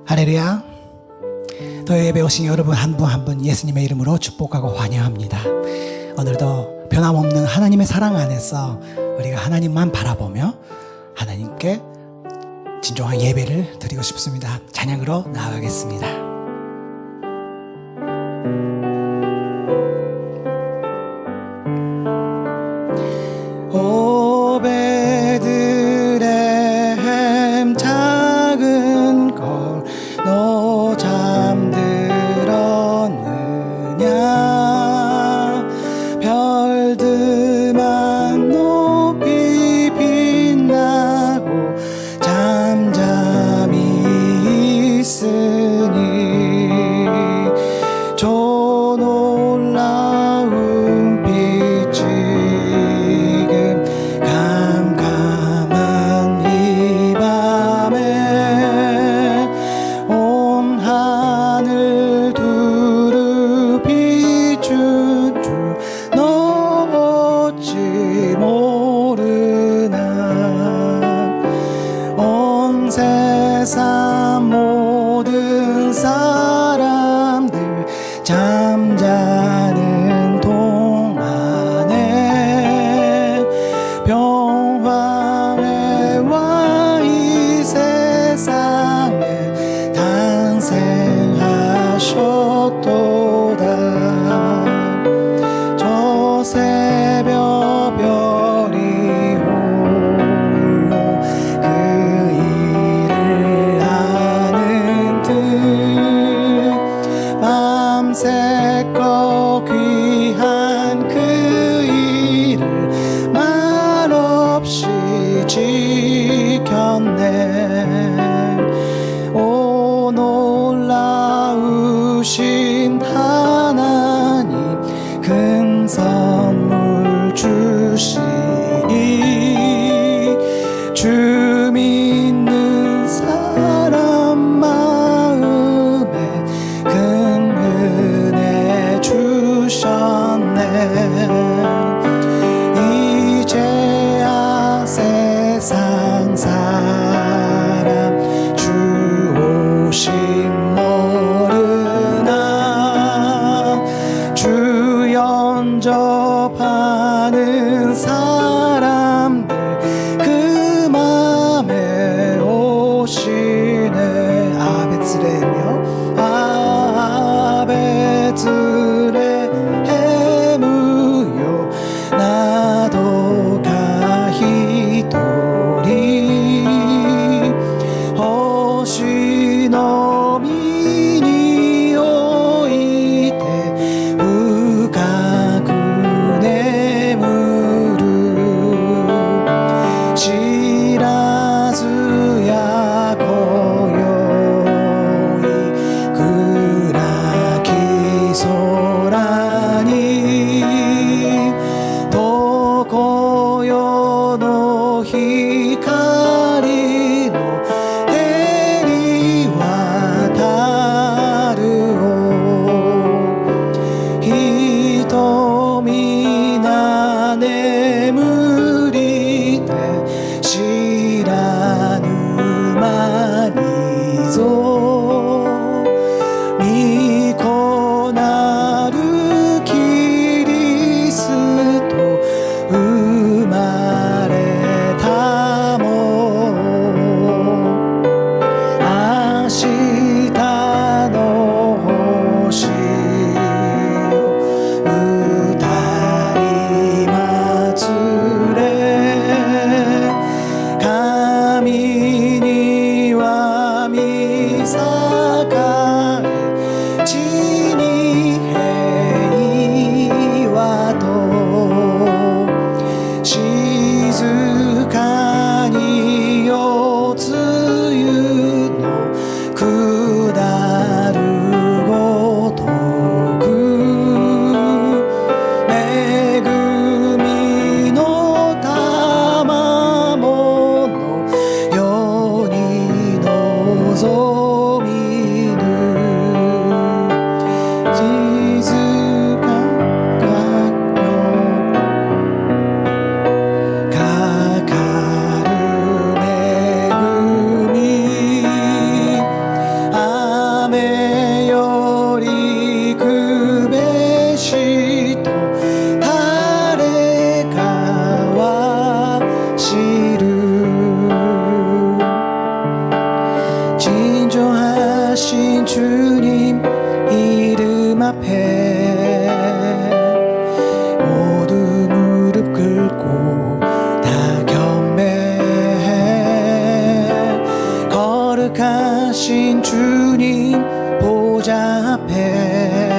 할렐루야. 토요 예배 오신 여러분 한 분 한 분 예수님의 이름으로 축복하고 환영합니다. 오늘도 변함없는 하나님의 사랑 안에서 우리가 하나님만 바라보며 하나님께 진정한 예배를 드리고 싶습니다. 찬양으로 나아가겠습니다. 오 베들레헴 작은 걸 너 잠들었느냐. 별들만 높이 빛나고 잠잠히 있으니 저 놀라운 빛 지금 캄캄한 이 밤에 온 하늘 두루 비춘 주 너 어찌 모르나. 온 세상 모든 사람들 잠자는 동안에 평화의 왕이 세상에 탄생하셨도다. 저 새벽 별이 홀로 그 일을 아는 듯 밤새껏 귀한 그 일을 말없이 지켰네. 오 놀라우신 하나님 큰 선물 주시니 주 믿는 사람 마음에 큰 은혜 주셨네. 이제야 세상 사람 주 오심 모르나. 주 영접하는 사람들 그 맘에 오시네. 아 베들레헴이요. 아 베들레헴이요. 나도 가히도리 호시 너미니 오이테 우가군의 무르 거룩하신 주님 보좌 앞에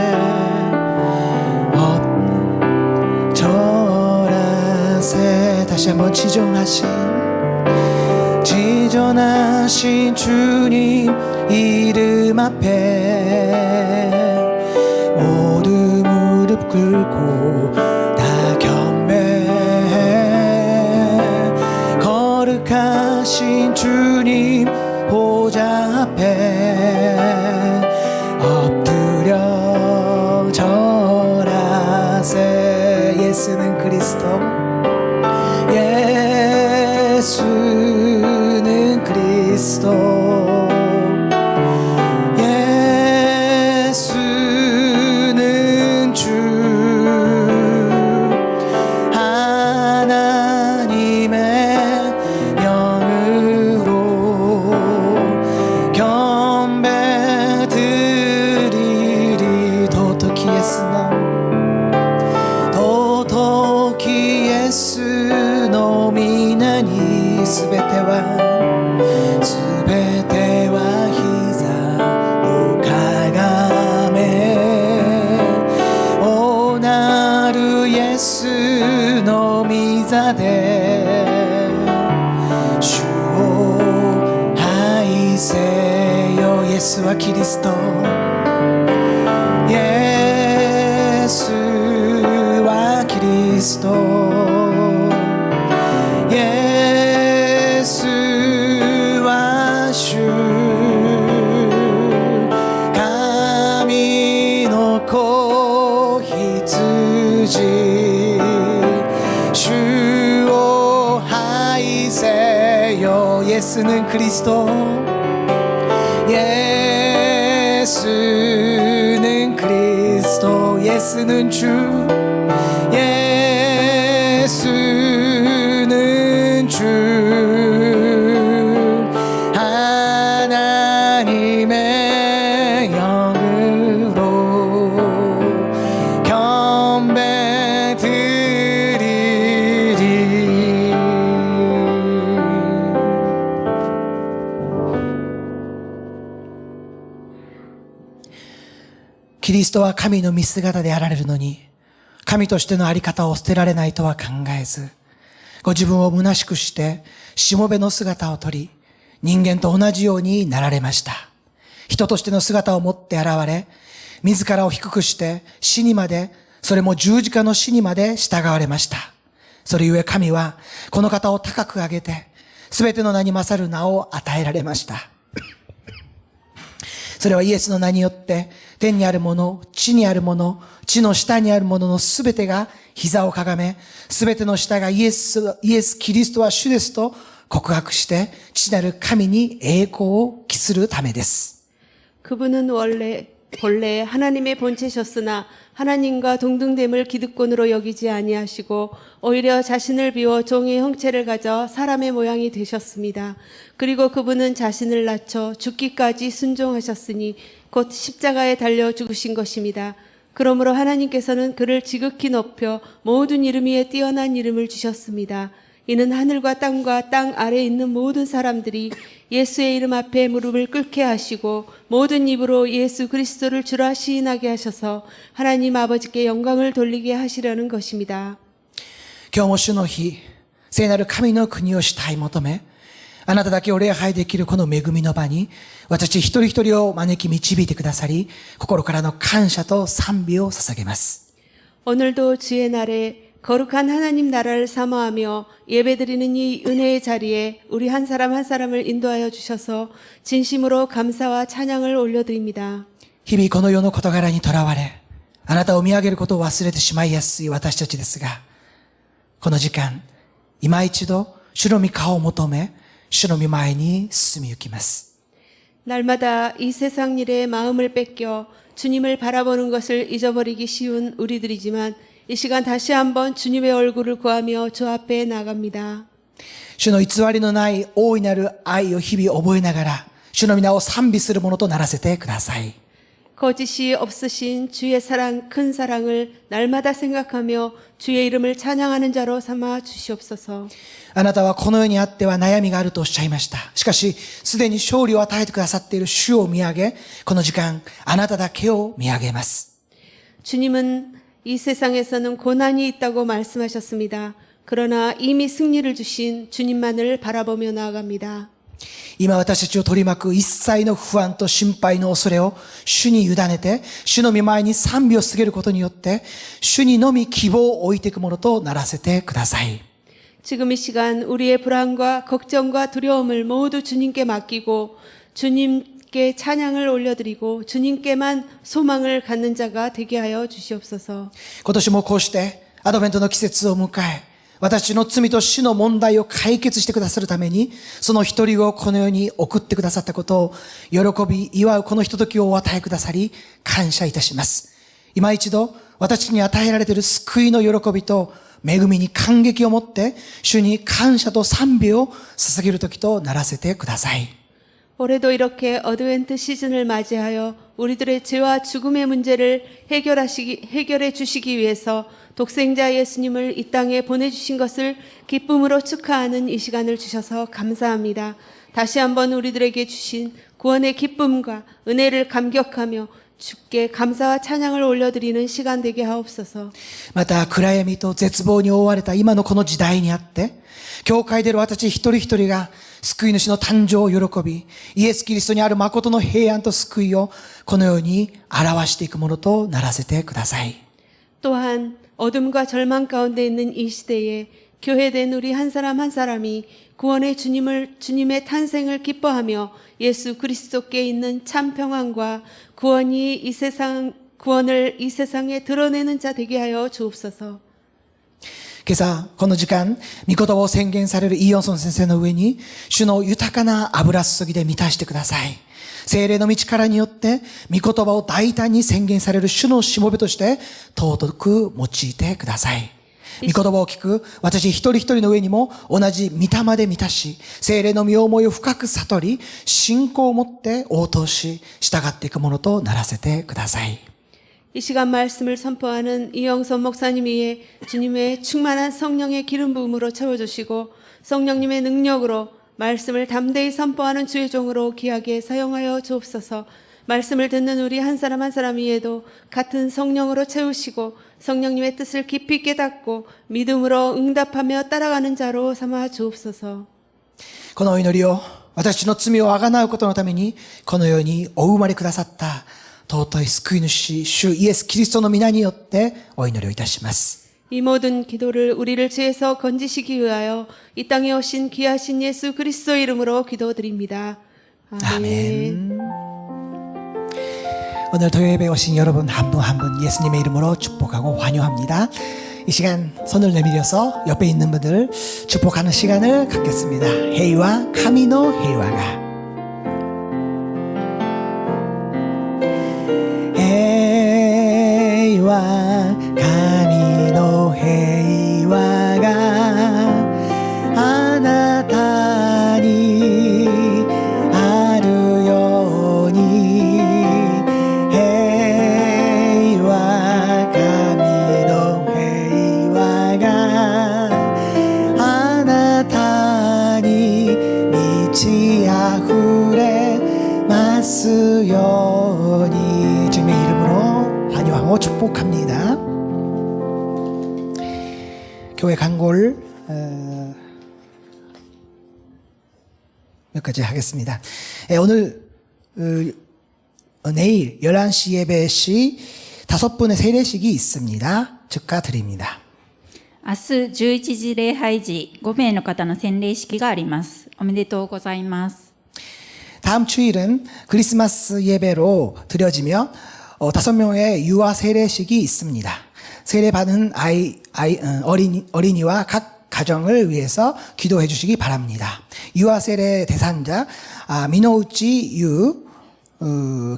절하세. 다시 한번 지존하신 주님 이름 앞에 모두 무릎 꿇고 다 경배해. 거룩하신 주님 보좌 앞에 엎드려 절하세. 예수는 그리스도, 예수는 그리스도, 예수는 주, 하나님의 영으로 경배드리리. 도토키 예수の皆にすべては膝をかがめ、おなるイエスの御座で主を拝せよ。イエスはキリスト、イエスはキリスト、イエスは主、神の子羊、主を拝せよ。예수는 그리스도, 예수는 그리스도, 예수는 주, 예수는 주, 하나님의 영으로 경배드리리. 그리스도와 神の見姿であられるのに、神としてのあり方を捨てられないとは考えず、ご自分を虚しくしてしもべの姿をとり、人間と同じようになられました。人としての姿を持って現れ、自らを低くして死にまで、それも十字架の死にまで従われました。それゆえ神はこの方を高く上げて、すべての名に勝る名を与えられました。それはイエスの名によって、天にあるもの、地にあるもの、地の下にあるもののすべてが膝をかがめ、すべての下がイエス・キリストは主ですと告白して、父なる神に栄光を期するためです。 그분은 본래 하나님의 본체셨으나 하나님과 동등됨을 기득권으로 여기지 아니하시고 오히려 자신을 비워 종의 형체를 가져 사람의 모양이 되셨습니다. 그리고 그분은 자신을 낮춰 죽기까지 순종하셨으니 곧 십자가에 달려 죽으신 것입니다. 그러므로 하나님께서는 그를 지극히 높여 모든 이름 위에 뛰어난 이름을 주셨습니다. 이는 하늘과 땅과 땅 아래에 있는 모든 사람들이 예수의 이름 앞에 무릎을 꿇게 하시고 모든 입으로 예수 그리스도를 주라 시인하게 하셔서 하나님 아버지께 영광을 돌리게 하시려는 것입니다. 今日も主の日、聖なる神の国を主体求め、あなただけを礼拝できるこの恵みの場に、私一人一人を招き導いてくださり、心からの感謝と賛美を捧げます。 오늘도 주의 날에 거룩한 하나님 나라를 사모하며 예배드리는 이 은혜의 자리에 우리 한 사람 한 사람을 인도하여 주셔서 진심으로 감사와 찬양을 올려드립니다. 日々この世の事柄にとらわれ、あなたを見上げることを忘れてしまいやすい私たちですが、この時間、今一度、主の御顔を求め、主の御前に進み行きます。 날마다 이 세상 일에 마음을 뺏겨 주님을 바라보는 것을 잊어버리기 쉬운 우리들이지만 이 시간 다시 한번 주님의 얼굴을 구하며 주 앞에 나갑니다. 主の偽りのない大いなる愛を日々覚えながら、主の皆を賛美するものとならせてください。 거짓이 없으신 주의 사랑, 큰 사랑을 날마다 생각하며 주의 이름을 찬양하는 자로 삼아 주시옵소서. あなたはこの世にあっては悩みがあるとおっしゃいました。しかし、すでに勝利を与えてくださっている主を見上げ、この時間、あなただけを見上げます。 주님은 이 세상에서는 고난이 있다고 말씀하셨습니다. 그러나 이미 승리를 주신 주님만을 바라보며 나아갑니다. 今私たちを取り巻く一切の不安と心配の恐れを主に委ねて、主の御前に賛美を捧げることによって、主にのみ希望を置いていくものとならせてください。 지금 이 시간 우리의 불안과 걱정과 두려움을 모두 주님께 맡기고 주님께 찬양을 올려드리고 주님께만 소망을 갖는 자가 되게 하여 주시옵소서. 今年もこうしてアドベントの季節を迎え、私の罪と死の問題を解決してくださるために、その一人をこの世に送ってくださったことを喜び祝うこのひとときをお与えくださり、感謝いたします。今一度私に与えられている救いの喜びと恵みに感激を持って、主に感謝と賛美を捧げる時とならせてください。 올해도 이렇게 어드벤트 시즌을 맞이하여 우리들의 죄와 죽음의 문제를 해결해 주시기 위해서 독생자 예수님을 이 땅에 보내주신 것을 기쁨으로 축하하는 이 시간을 주셔서 감사합니다. 다시 한번 우리들에게 주신 구원의 기쁨과 은혜를 감격하며 주께 감사와 찬양을 올려드리는 시간 되게 하옵소서. また暗闇と絶望に覆われた今のこの時代にあって、教会でいる私一人一人が救い主の誕生を喜び、イエス・キリストにある誠の平安と救いをこのように表していくものとならせてください。 또한 어둠과 절망 가운데 있는 이 시대에 교회된 우리 한 사람 한 사람이 구원의 주님의 탄생을 기뻐하며 예수 그리스도께 있는 참 평안과 구원을 이 세상에 드러내는 자 되게 하여 주옵소서. 今朝、この時間、御言葉を宣言されるイーヨンソン先生の上に、主の豊かな油注ぎで満たしてください。聖霊の道からによって、御言葉を大胆に宣言される主のしもべとして、尊く用いてください。御言葉を聞く私一人一人の上にも同じ御霊で満たし、聖霊の身思いを深く悟り、信仰を持って応答し、従っていくものとならせてください。 이 시간 말씀을 선포하는 이영선 목사님 위에 주님의 충만한 성령의 기름 부음으로 채워주시고 성령님의 능력으로 말씀을 담대히 선포하는 주의 종으로 귀하게 사용하여 주옵소서. 말씀을 듣는 우리 한 사람 한 사람 위에도 같은 성령으로 채우시고 성령님의 뜻을 깊이 깨닫고 믿음으로 응답하며 따라가는 자로 삼아 주옵소서. このお祈りを私の罪をあがなうことのためにこの世にお生まれくださった尊い救い主主イエス・キリストの皆によってお祈りをいたします。 이 모든 기도를 우리를 죄에서 건지시기 위하여 이 땅에 오신 귀하신 예수 그리스도 이름으로 기도드립니다. 아멘. 오늘 토요예배 오신 여러분 한 분 한 분 예수님의 이름으로 축복하고 환영합니다. 이 시간 손을 내밀어서 옆에 있는 분들 축복하는 시간을 갖겠습니다. 헤이와 카미노 헤이와가 헤이와 카미노 헤이와가 아나타니 아루 요니 헤이와 카미노 헤이와가 아나타니 미치 아후레 마스요니 주님의 이름으로 환영하고 축복합니다. 교회 간골 몇 가지 하겠습니다. 오늘 내일 11시 예배 시 5분의 세례식이 있습니다. 축하드립니다. 明日11時礼拝時、5名の方の洗礼式があります。おめでとうございます。 다음 주일은 크리스마스 예배로 드려지며 5명의 유아 세례식이 있습니다. 세례받은 어린이와 각 가정을 위해서 기도해 주시기 바랍니다. 유아 세례 대상자 미노우치 유,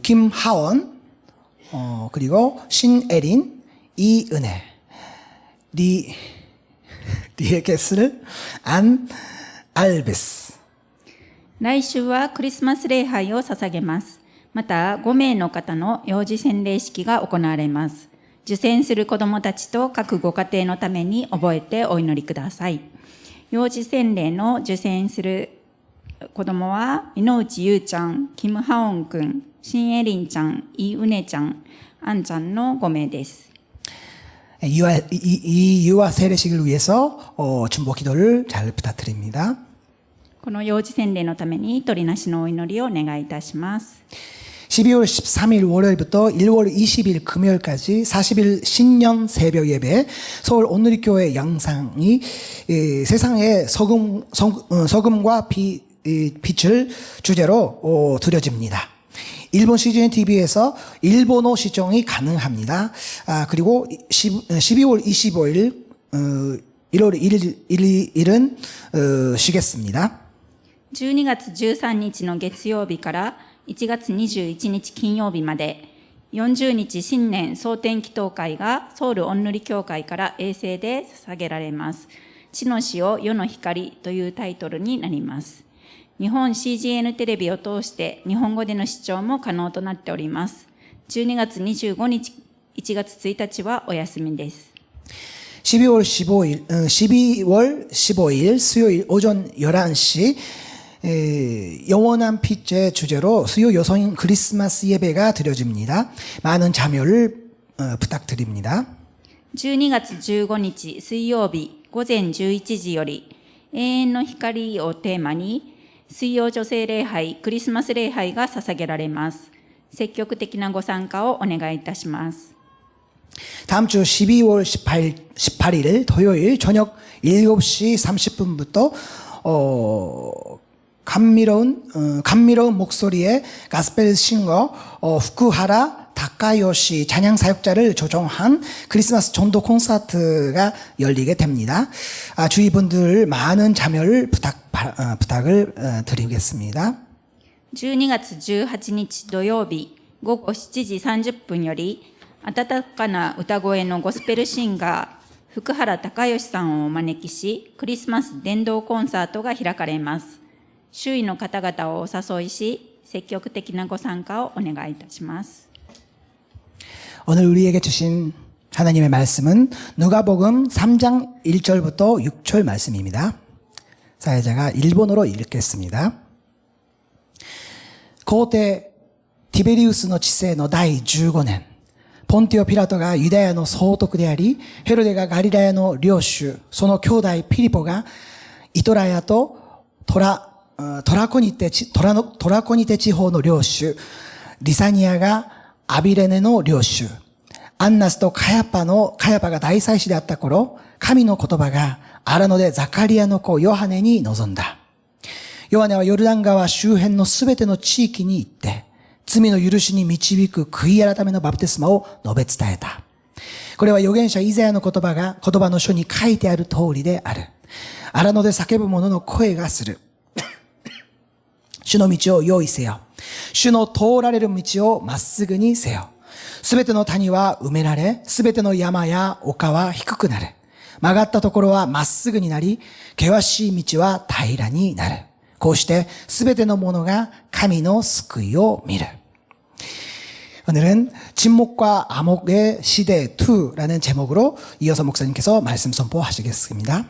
김하원, 그리고 신에린, 이은혜, 리에게스, 안 알베스. 来週はクリスマス礼拝を捧げます。また5名の方の幼児洗礼式が行われます。受洗する子どもたちと各ご家庭のために覚えてお祈りください。幼児洗礼の受洗する子どもは、井内優ちゃん、キムハオンくん、シンエリンちゃん、イウネちゃん、アンちゃんの5名です。 이 유아 세례식을 위해서 중보 기도를 잘 부탁드립니다. この幼児洗礼のために取りなしのお祈りをお願いいたします。 12월 13일 월요일부터 1월 20일 금요일까지 40일 신년 새벽 예배 서울 온누리교회 양상이 세상의 소금과 빛을 주제로 드려집니다. 일본 CGN TV에서 일본어 시청이 가능합니다. 그리고 12월 25일 1월 1일은 쉬겠습니다. 12月13日の月曜日から1月21日金曜日まで40日新年総天祈祷会がソウル御塗教会から衛星で捧げられます。地の塩世の光というタイトルになります。日本 CGN テレビを通して日本語での視聴も可能となっております。12月25日、1月1日はお休みです。 12월 15일 수요일 오전 11시 영원한 빛의 주제로 수요 여성 크리스마스 예배가 드려집니다. 많은 참여를 부탁드립니다. 12月15日水曜日午前11時より永遠の光をテーマに水曜女性礼拝、クリスマス礼拝が捧げられます。積極的なご参加をお願いいたします。 다음 주 12월 18일 토요일 저녁 7시 30분부터 감미로운 목소리의 가스펠 싱어 후쿠하라 다카요시 찬양 사역자를 조종한 크리스마스 전도 콘서트가 열리게 됩니다. 주위 분들 많은 참여를 부탁을 드리겠습니다. 12月18日土曜日午後7時30分より温かな歌声のゴスペルシンガー福原孝義さんをお招きしクリスマス伝道コンサートが開かれます。周囲の方々をお誘いし積極的なご参加をお願いいたします。 오늘 우리에게 주신 하나님의 말씀은 누가복음 3장 1절부터 6절 말씀입니다. 사회자가 일본어로 읽겠습니다. 皇帝ティベリウスの治世の第15年、ポンティオ・ピラトがユダヤの総督であり、ヘロデがガリラヤの領主、その兄弟ピリポがイトラヤとトラコニテ地方の領主、リサニアがアビレネの領主、アンナスとカヤパが大祭司であった頃、神の言葉が荒野でザカリアの子ヨハネに臨んだ。ヨハネはヨルダン川周辺のすべての地域に行って、罪の許しに導く悔い改めのバプテスマを述べ伝えた。これは預言者イザヤの言葉の書に書いてある通りである。荒野で叫ぶ者の声がする。主の道を用意せよ。主の通られる道をまっすぐにせよ。すべての谷は埋められ、すべての山や丘は低くなる。曲がったところはまっすぐになり、険しい道は平らになる。こうしてすべてのものが神の救いを見る. 오늘은 침묵과 암흑의 시대 2라는 제목으로 이어서 목사님께서 말씀 선포하시겠습니다.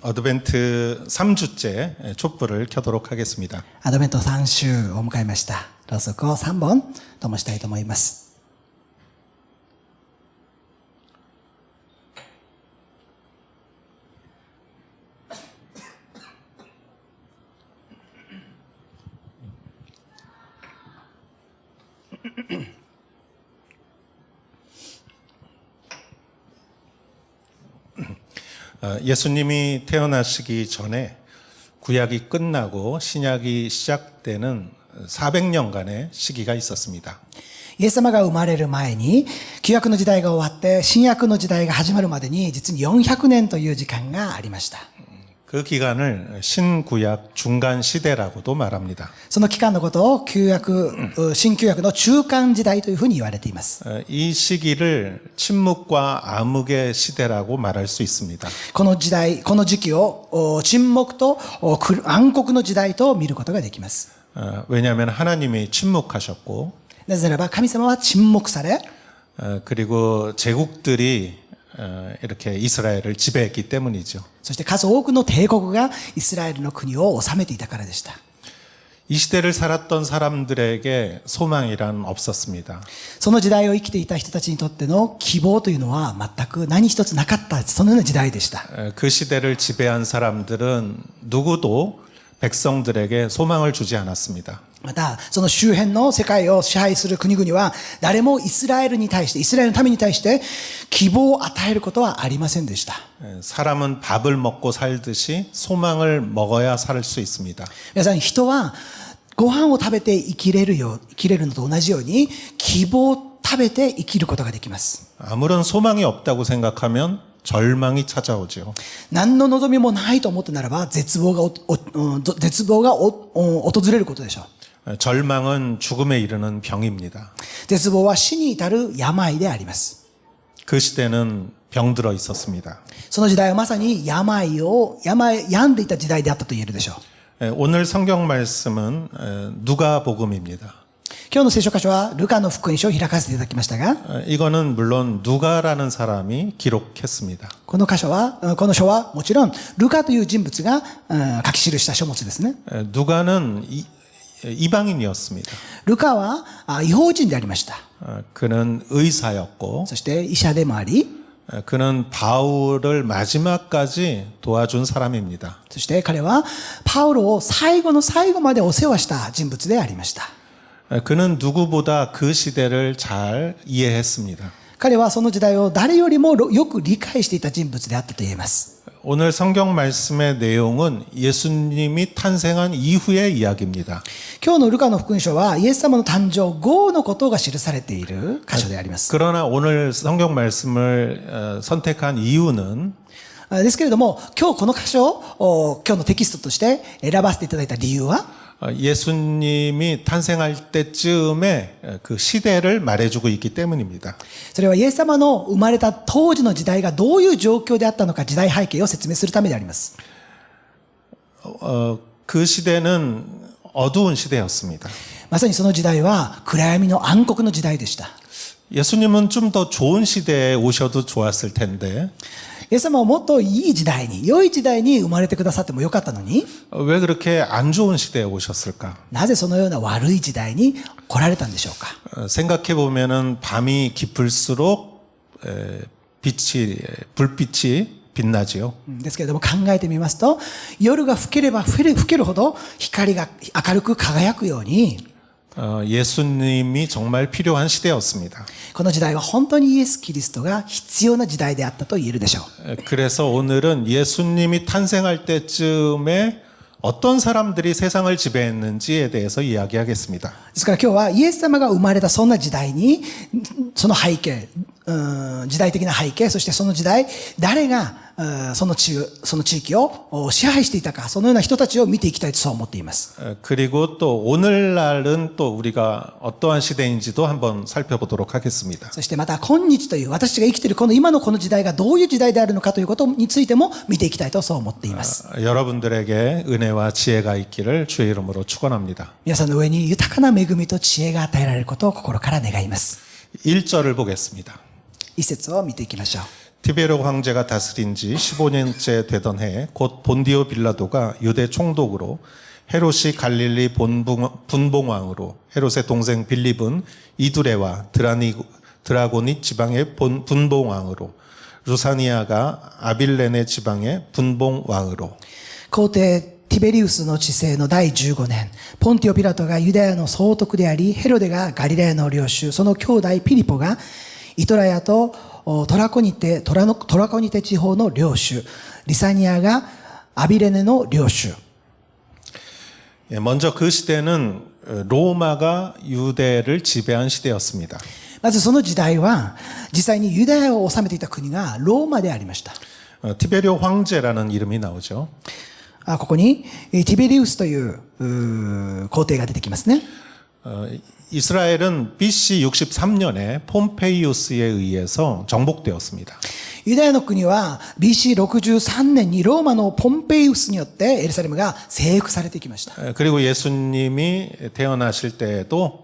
어드벤트 3주째 촛불을 켜도록 하겠습니다. アドベント3週を迎えました。ろうそくを3本灯したいと思います。예수님이 태어나시기 전에 구약이 끝나고 신약이 시작되는 400년간의 시기가 있었습니다. イエス様が生まれる前に、旧約の時代が終わって、新約の時代が始まるまでに、実に400年という時間がありました。 그 기간을 신구약 중간 시대라고도 말합니다. その期間のことを新旧約の中間時代というふうに言われています。 이 시기를 침묵과 암흑의 시대라고 말할 수 있습니다. この時期を沈黙と暗黒の時代と見ることができます。 왜냐하면 하나님이 침묵하셨고 なぜならば神様は沈黙され、 그리고 제국들이 이렇게 이스라엘을 지배했기 때문이죠. そして数多くの帝国がイスラエルの国を治めていたからでした。 이 시대를 살았던 사람들에게 소망이란 없었습니다. その時代を生きていた人たちにとっての希望というのは全く何一つなかった、そのような時代でした。 그 시대를 지배한 사람들은 누구도 백성들에게 소망을 주지 않았습니다. また、その周辺の世界を支配する国々は、誰もイスラエルに対して、イスラエルの民に対して希望を与えることはありませんでした。 사람은 밥을 먹고 살듯이 소망을 먹어야 살 수 있습니다. 皆さん、人はご飯を食べて生きれるのと同じように、希望を食べて生きることができます。 아무런 소망이 없다고 생각하면 절망이 찾아오죠. 何の望みもないと思ったならば、絶望が訪れることでしょう。 절망은 죽음에 이르는 병입니다. 絶望は死に至る病であります。 그 시대는 병들어 있었습니다. その時代はまさに病んでいた時代であったと言えるでしょう。 오늘 성경 말씀은 누가복음입니다. 今日の聖書箇所はルカの福音書を開かせていただきましたが、 이거는 물론 누가라는 사람이 기록했습니다. この書はもちろんルカという人物が書き記した書物ですね。 누가는 이방인이었습니다. ルカは異邦人でありました。 그는 의사였고 そして医者でもあり、 그는 바울을 마지막까지 도와준 사람입니다. そして彼はパウロを最後の最後までお世話した人物でありました。 그는 누구보다 그 시대를 잘 이해했습니다. 彼はその時代を誰よりもよく理解していた人物であったと言えます。 오늘 성경 말씀의 내용은 예수님이 탄생한 이후의 이야기입니다. 今日のルカの福音書はイエス様の誕生後のことが記されている箇所であります。 그러나 오늘 성경 말씀을 선택한 이유는 ですけれども、今日この箇所を今日のテキストとして選ばせていただいた理由は、 예수님이 탄생할 때쯤에 그 시대를 말해주고 있기 때문입니다. それはイエス様の生まれた当時の時代がどういう状況であったのか、時代背景を説明するためであります。 그 시대는 어두운 시대였습니다. まさにその時代は暗闇の暗黒の時代でした。 예수님은 좀 더 좋은 시대에 오셔도 좋았을 텐데 イエス様はもっといい時代に、良い時代に生まれてくださってもよかったのに、 왜 그렇게 안 좋은 시대에 오셨을까? なぜそのような悪い時代に来られたんでしょうか。 생각해 보면은 밤이 깊을수록 불빛이 빛나지요. ですけれども考えてみますと、夜が更ければ更けるほど光が明るく輝くように、 예수님이 정말 필요한 시대였습니다. この時代は本当にイエス・キリストが必要な時代であったと言えるでしょう。 그래서 오늘은 예수님이 탄생할 때쯤에 어떤 사람들이 세상을 지배했는지에 대해서 이야기하겠습니다. ですから今日はイエス様が生まれたそんな時代に、その背景、時代的な背景、そしてその時代、誰がその地域を支配していたか、そのような人たちを見ていきたいとそう思っています。 그리고 또 오늘날은 또 우리가 어떠한 시대인지도 한번 살펴보도록 하겠습니다. そしてまた今日という私たちが生きているこの今のこの時代がどういう時代であるのかということについても見ていきたいとそう思っています。 여러분들에게 은혜와 지혜가 있기를 주의 이름으로 축원합니다. 皆さんの上に豊かな恵みと知恵が与えられることを心から願います。 1절을 보겠습니다. 一節を見ていきましょう。 티베르 황제가 다스린 지 15년째 되던 해 곧 본디오 빌라도가 유대 총독으로 헤롯이 갈릴리 분봉왕으로 헤롯의 동생 빌립은 이두레와 드라고니 지방의 분봉왕으로 루사니아가 아빌레네 지방의 분봉왕으로 皇帝ティベリウスの治世の第15年、ポンティオ・ピラトがユダヤの総督であり、ヘロデがガリラヤの領主、その兄弟ピリポがイトラヤとトラコニテ地方の領主、リサニアがアビレネの領主。 먼저 그 시대는 로마가 유대를 지배한 시대였습니다. まずその時代は、実際にユダヤを治めていた国がローマでありました。 티베리오 황제라는 이름이 나오죠. ここにティベリウスという皇帝が出てきますね。 이스라엘은 BC 63년에 폼페이우스에 의해서 정복되었습니다. ユダヤの国は BC63 年にローマのポンペイウスによってエルサレムが征服されていきました。 그리고 예수님이 태어나실 때에도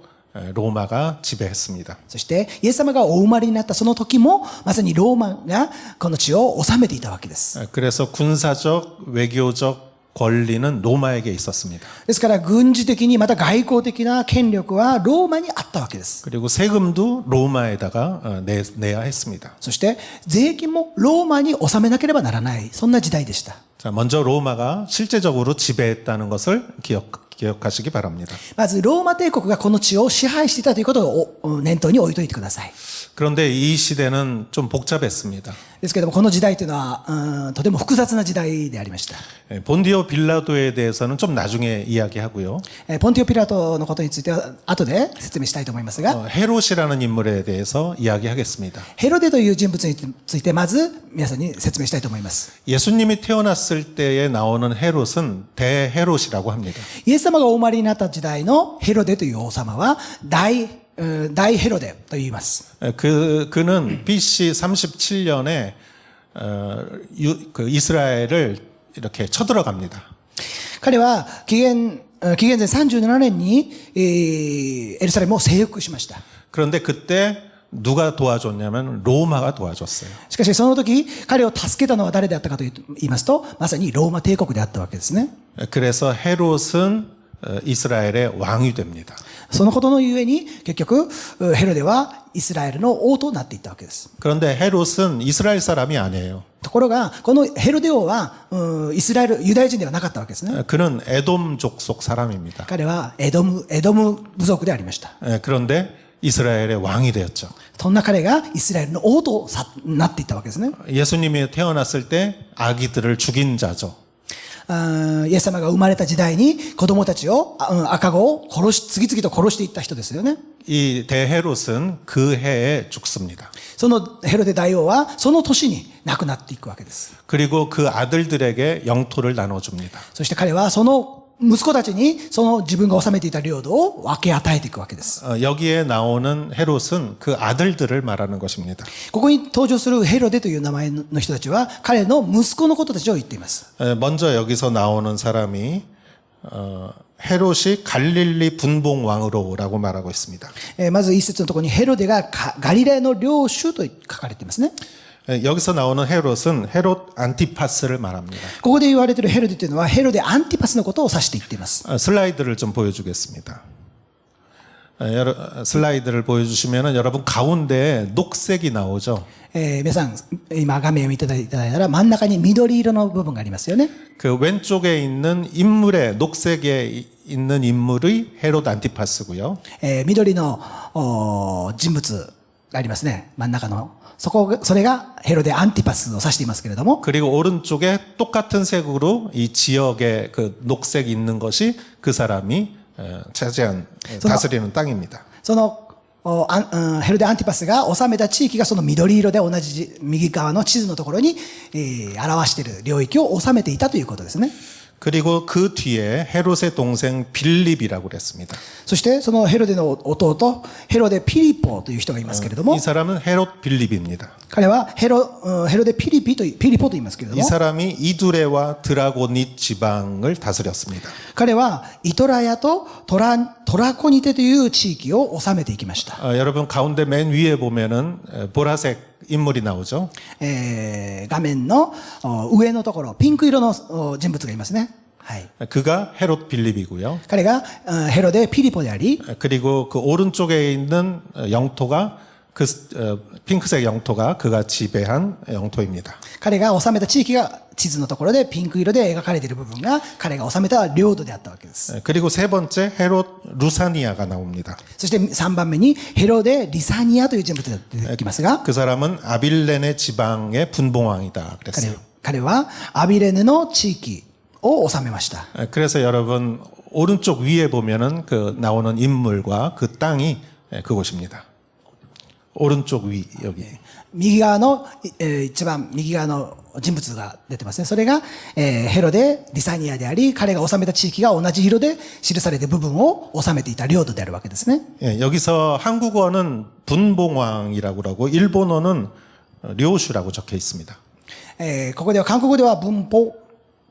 로마가 지배했습니다. そしてイエス様がお生まれになったその時もまさにローマがこの地を治めていたわけです。 그래서 군사적, 외교적 권리는 로마에게 있었습니다. ですから軍事的にまた外交的な権力はローマにあったわけです。 그리고 세금도 로마에다가 내야 했습니다. そして税金もローマに納めなければならないそんな時代でした。 자, 먼저 로마가 실제적으로 지배했다는 것을 기억하시기 바랍니다. まずローマ帝国がこの地を支配していたということを念頭に置いといてください。 그런데 이 시대는 좀 복잡했습니다. ですけれどもこの時代というのはとても複雑な時代でありました。 본디오 빌라도에 대해서는 좀 나중에 이야기하고요. ポンティオ・ピラトのことについては後で説明したいと思いますが、 헤롯이라는 인물에 대해서 이야기하겠습니다. ヘロデという人物についてまず皆さんに説明したいと思います。 예수님이 태어났을 때에 나오는 헤롯은 대헤롯이라고 합니다. イエス様がお生まれになった時代のヘロデという王様は大ヘロデと言います。 그는 BC 37년에 이스라엘을 이렇게 쳐들어갑니다. 彼は紀元前37年にエルサレムを征服しました。 그런데 그때 누가 도와줬냐면 로마가 도와줬어요. しかしその時彼を助けたのは誰であったかと言いますとまさにローマ帝国であったわけですね。 그래서 헤롯은 이스라엘의 왕이 됩니다. そのことのゆえに結局ヘロデはイスラエルの王となっていったわけです。 그런데 헤롯은 이스라엘 사람이 아니에요. ところがこのヘロデ王はイスラエルユダヤ人ではなかったわけですね。 그는 에돔 족속 사람입니다. 彼はエドム部族でありました。 그런데 이스라엘의 왕이 되었죠. そんな彼がイスラエルの王となっていったわけですね。 예수님이 태어났을 때 아기들을 죽인 자죠. イエス様が生まれた時代に子供たちを赤子を次々と殺していった人ですよね。 이 대헤롯은 그 해에 죽습니다. そのヘロデ大王はその年に亡くなっていくわけです。 그리고 그 아들들에게 영토를 나눠줍니다. そして彼はその息子たちにその自分が治めていた領土を分け与えていくわけです。 여기에 나오는 헤롯은 그 아들들을 말하는 것입니다. ここに登場するヘロデという名前の人たちは彼の息子のことたちを言っています。 먼저 여기서 나오는 사람이 헤롯이 갈릴리 분봉 왕으로라고 말하고 있습니다. まず一節のところにヘロデがガリラヤの領主と書かれていますね。 여기서 나오는 헤롯은 헤롯 안티파스를 말합니다. ここで言われているヘロデというのはヘロデアンティパスのことを指して言っています。 슬라이드를 좀 보여주겠습니다. 슬라이드를 보여주시면 여러분 가운데에 녹색이 나오죠. 皆さん今画面を見ていただいたら真ん中に緑色の部分がありますよね。 그 왼쪽에 있는 인물의 녹색에 있는 인물의 헤롯 안티파스고요. 緑の人物がありますね。真ん中のそれがヘロデアンティパスを指していますけれども 그리고 오른쪽에 똑같은 색으로 이 지역에 그 녹색 있는 것이 그 사람이 차지한 다스리는 땅입니다. そのヘロデアンティパスが治めた地域がその緑色で同じ右側の地図のところに表している領域を治めていたということですね。 그리고 그 뒤에 헤롯의 동생 빌립이라고 그랬습니다. そしてそのヘロデの弟ヘロデピリポという人がいますけれども 이 사람은 헤롯 빌립입니다. 彼はヘロデピリポと言いますけれど 이 も 사람이 이두레와 드라고닛 지방을 다스렸습니다. 彼はイトラヤとトラコニテという地域を治めていきました。 여러분 가운데 맨 위에 보면은 보라색 인물이 나오죠. 画面の上のところピンク色の人物がいますね。はい。 그가 헤롯 빌립이고요. 彼がヘロデピリポであり 그리고 그 오른쪽에 있는 영토가 그 핑크색 영토가 그가 지배한 영토입니다. 彼が治めた地域が地図のところでピンク色で描かれている部分が彼が治めた領土であったわけです。 그리고 세 번째 헤롯 루사니아가 나옵니다. そして3番目にヘロデ・リサニアという人物が出てきますが 그 사람은 아빌레네 지방의 분봉왕이다 그랬어요. 彼はアビレネの地域を治めました。 그래서 여러분 오른쪽 위에 보면은 그 나오는 인물과 그 땅이 그곳입니다. 오른쪽 위 여기. 右側の、一番右側の人物が出てますね。それが、ヘロデ・リサニアであり、彼が治めた地域が同じ色で記されている部分を治めていた領土であるわけですね。 예, 여기서 한국어는 분봉왕이라고 그러고 일본어는 료슈라고 적혀 있습니다. ここでは韓国語では文法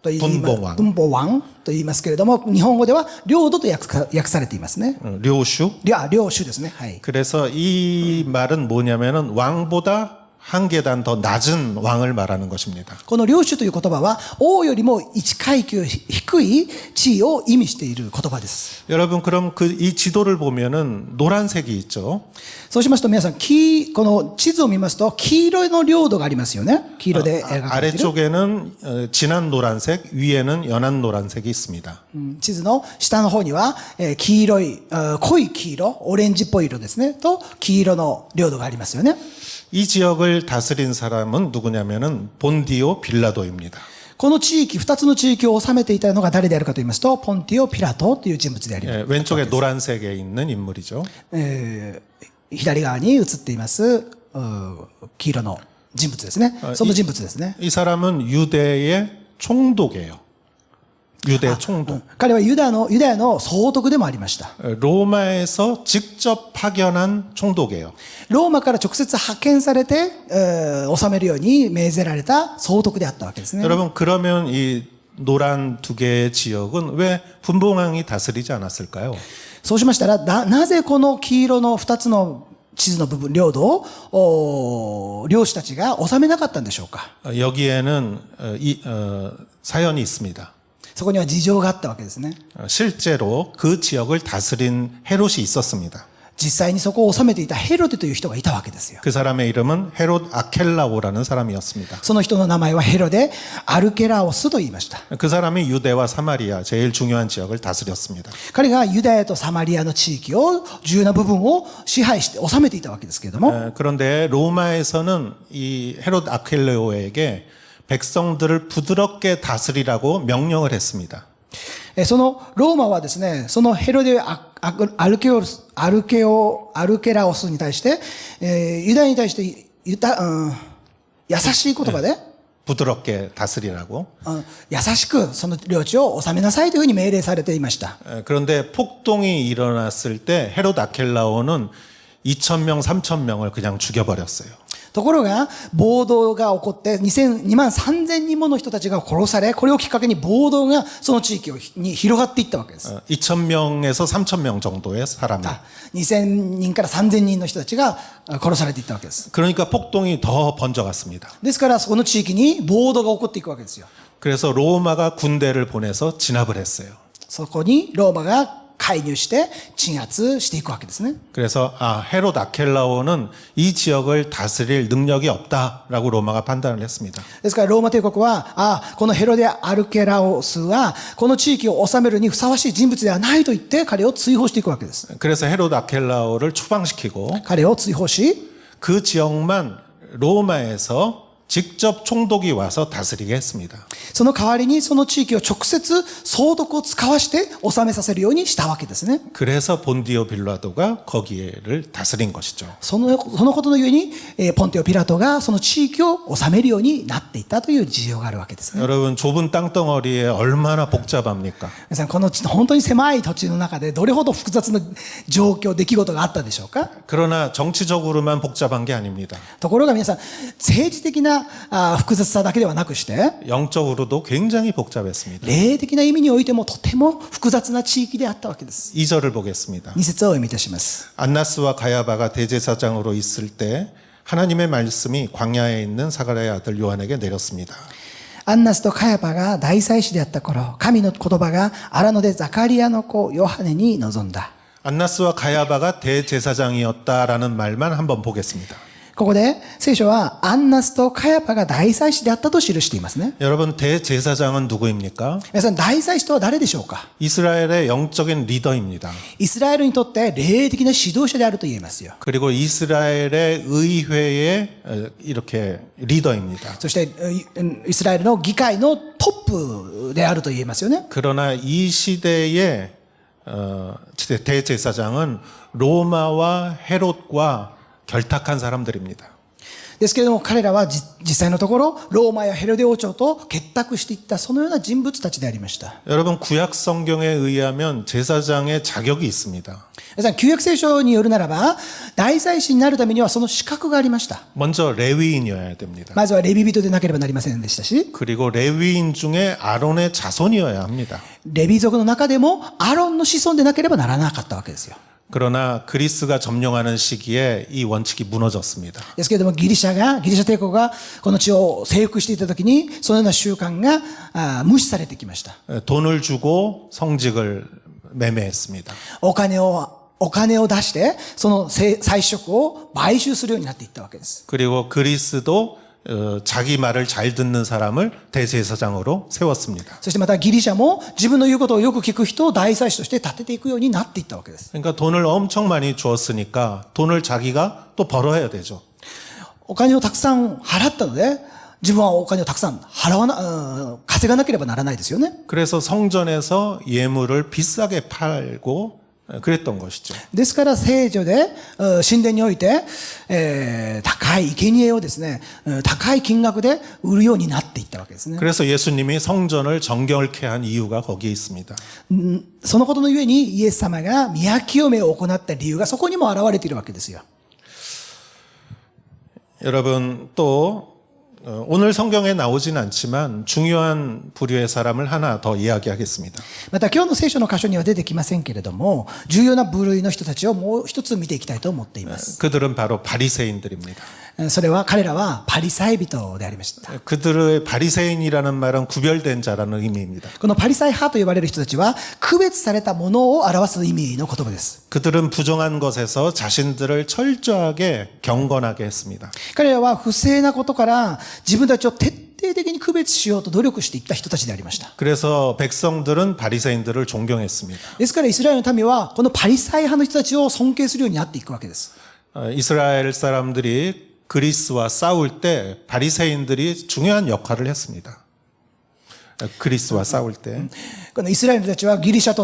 と言います。文法王文法王と言いますけれども、日本語では領土と訳されていますね。 료슈. 領主ですね。はい。 그래서 이 말은 뭐냐면은 왕보다 한 계단 더 낮은 왕을 말하는 것입니다. この領主という言葉は、王よりも一階級低い地位を意味している言葉です。 여러분 그럼 그 이 지도를 보면은 노란색이 있죠. そうしますと皆さん、この地図を見ますと、黄色の領土がありますよね。黄色で描かれている。 아래쪽에는 진한 노란색, 위에는 연한 노란색이 있습니다. 地図の下の方には、黄色い、濃い黄色、オレンジっぽい色ですね。と、黄色の領土がありますよね。 이 지역을 다스린 사람은 누구냐면은 본디오 빌라도입니다. この地域、二つの地域を治めていたのが誰であるかと言いますと、ポンティオ・ピラトという人物であります。 예, 왼쪽에 노란색에 있는 인물이죠. 左側に映っています、黄色の人物ですね。その人物ですね。 이 사람은 유대의 총독이에요. 유대 총독. 彼はユダヤの総督でもありました。 로마에서 직접 파견한 총독이에요. ローマから直接派遣されて、治めるように命ぜられた総督であったわけですね。 여러분 그러면 이 노란 두 개의 지역은 왜 분봉왕이 다스리지 않았을까요? そうしましたら、なぜこの黄色の二つの地図の部分、領土を領主たちが治めなかったんでしょうか。 여기에는 사연이 있습니다. そこには事情があったわけですね。 실제로 그 지역을 다스린 헤롯이 있었습니다. 実際にそこを治めていたヘロデという人がいたわけですよ。 그 사람의 이름은 헤롯 아켈라오라는 사람이었습니다. その人の名前はヘロデ・アルケラオスと言いました。 그 사람이 유대와 사마리아 제일 중요한 지역을 다스렸습니다. 彼がユダヤとサマリアの地域を重要な部分を支配して治めていたわけですけれども、 그런데 로마에서는 이 헤롯 아켈레오에게 백성들을 부드럽게 다스리라고 명령을 했습니다. そのローマはですね、そのヘロデ・アルケラオスに対して、ユダヤに対して優しい言葉で、 부드럽게 다스리라고. 優しくその領地を治めなさいというふうに命令されていました。 그런데 폭동이 일어났을 때 헤롯 아켈라오는 2,000명, 3,000명을 그냥 죽여버렸어요. ところが、暴動が起こって、2万3000人もの人たちが殺され、これをきっかけに暴動がその地域に広がっていったわけです。 2,000명에서 3,000명 정도의 사람이. 2000人から3000人の人たちが殺されていったわけです。 그러니까 폭동이 더 번져갔습니다. ですから、その地域に暴動が起こっていくわけですよ。 그래서 로마가 군대를 보내서 진압을 했어요. そこにローマが介入して鎮圧していくわけですね。 그래서 헤롯 아켈라오는 이 지역을 다스릴 능력이 없다라고 로마가 판단을 했습니다. ですからローマ帝国は、このヘロデ・アルケラオスはこの地域を治めるにふさわしい人物ではないと言って彼を追放していくわけです。 그래서 헤롯 아켈라오를 추방시키고 彼を追放し、 그 지역만 로마에서 직접 총독이 와서 다스리게 했습니다. その代わりにその地域を直接総督を使わして治めさせるようにしたわけですね。 그래서 본디오 빌라도가 거기를 다스린 것이죠. そのことのゆえに、ポンテオ・ピラトがその地域を治めるようになっていったという事情があるわけですね。 여러분 좁은 땅덩어리에 얼마나 복잡합니까? 皆さん、この本当に狭い土地の中でどれほど複雑な状況、出来事があったでしょうか。 그러나 정치적으로만 복잡한 게 아닙니다. ところが皆さん、政治的な複雑さだけではなくして、 영적으로도 굉장히 복잡했습니다. 霊的な意味においてもとても複雑な地域であったわけです。 2절을 보겠습니다. 2節をお読みいたします。 안나스와 가야바가 대제사장으로 있을 때 하나님의 말씀이 광야에 있는 사가랴의 아들 요한에게 내렸습니다. アンナスとカヤパが大祭司であった頃、神の言葉が荒野でザカリアの子ヨハネに臨んだ。 안나스와 가야바가 대제사장이었다라는 말만 한번 보겠습니다. ここで聖書はアンナスとカヤパが大祭司であったと記していますね。 여러분 대제사장은 누구입니까? 皆さん、大祭司とは誰でしょうか。 이스라엘의 영적인 리더입니다. イスラエルにとって霊的な指導者であると言えますよ。 그리고 이스라엘의 의회의 이렇게 리더입니다. そしてイスラエルの議会のトップであると言えますよね。 그러나 이 시대에 대제사장은 로마와 헤롯과 결탁한 사람들입니다. ですけれども彼らは実際のところローマやヘロデ王朝と結託していったそのような人物たちでありました。 여러분 구약 성경에 의하면 제사장의 자격이 있습니다. 皆さん旧約聖書によるならば大祭司になるためにはその資格がありました。 먼저 레위인이어야 됩니다. まずはレビ人でなければなりませんでしたし 그리고 레위인 중에 아론의 자손이어야 합니다. レビ族の中でもアロンの子孫でなければならなかったわけですよ。 그러나 그리스가 점령하는 시기에 이 원칙이 무너졌습니다. ですけれどもギリシャ帝国がこの地を征服していた時にそのような習慣が無視されてきました。 돈을 주고 성직을 매매했습니다. お金を出してその祭司職を買収するようになっていったわけです。 그리고 그리스도 자기 말을 잘 듣는 사람을 대제사장으로 세웠습니다. そしてまたギリシャも自分の言うことをよく聞く人を大祭司として立てていくようになっていったわけです。 그러니까 돈을 엄청 많이 주었으니까 돈을 자기가 또 벌어야 되죠. お金をたくさん払ったので自分はお金をたくさん稼がなければならないですよね。 그래서 성전에서 예물을 비싸게 팔고 그랬던 것이죠. ですから聖女で神殿において、高い生贄をですね高い金額で売るようになっていったわけですね。 그래서 예수님이 성전을 정결케 한 이유가 거기에 있습니다. そのことのゆえにイエス様が宮清めを行った理由がそこにも現れているわけですよ。 여러분 또 오늘 성경에 나오진 않지만 중요한 부류의 사람을 하나 더 이야기하겠습니다. また今日の聖書の箇所には出てきませんけれども重要な部類の人たちをもう一つ見ていきたいと思っています。 그들은 바로 바리새인들입니다. それは彼らはパリサイ人でありました。 그들의 바리새인이라는 말은 구별된 자라는 의미입니다. このパリサイ派と呼ばれる人たちは区別されたものを表す意味の言葉です。 그들은 부정한 것에서 자신들을 철저하게 경건하게 했습니다. 彼らは不正なことから自分たちを徹底的に区別しようと努力していった人たちでありました。 그래서 백성들은 바리새인들을 존경했습니다. ですからイスラエルの民はこのパリサイ派の人たちを尊敬するようになっていくわけです。 이스라엘 사람들이 그리스와 싸울 때 바리새인들이 중요한 역할을 했습니다. 그리스와 싸울 때. このイスラエルの人たちはギリシャ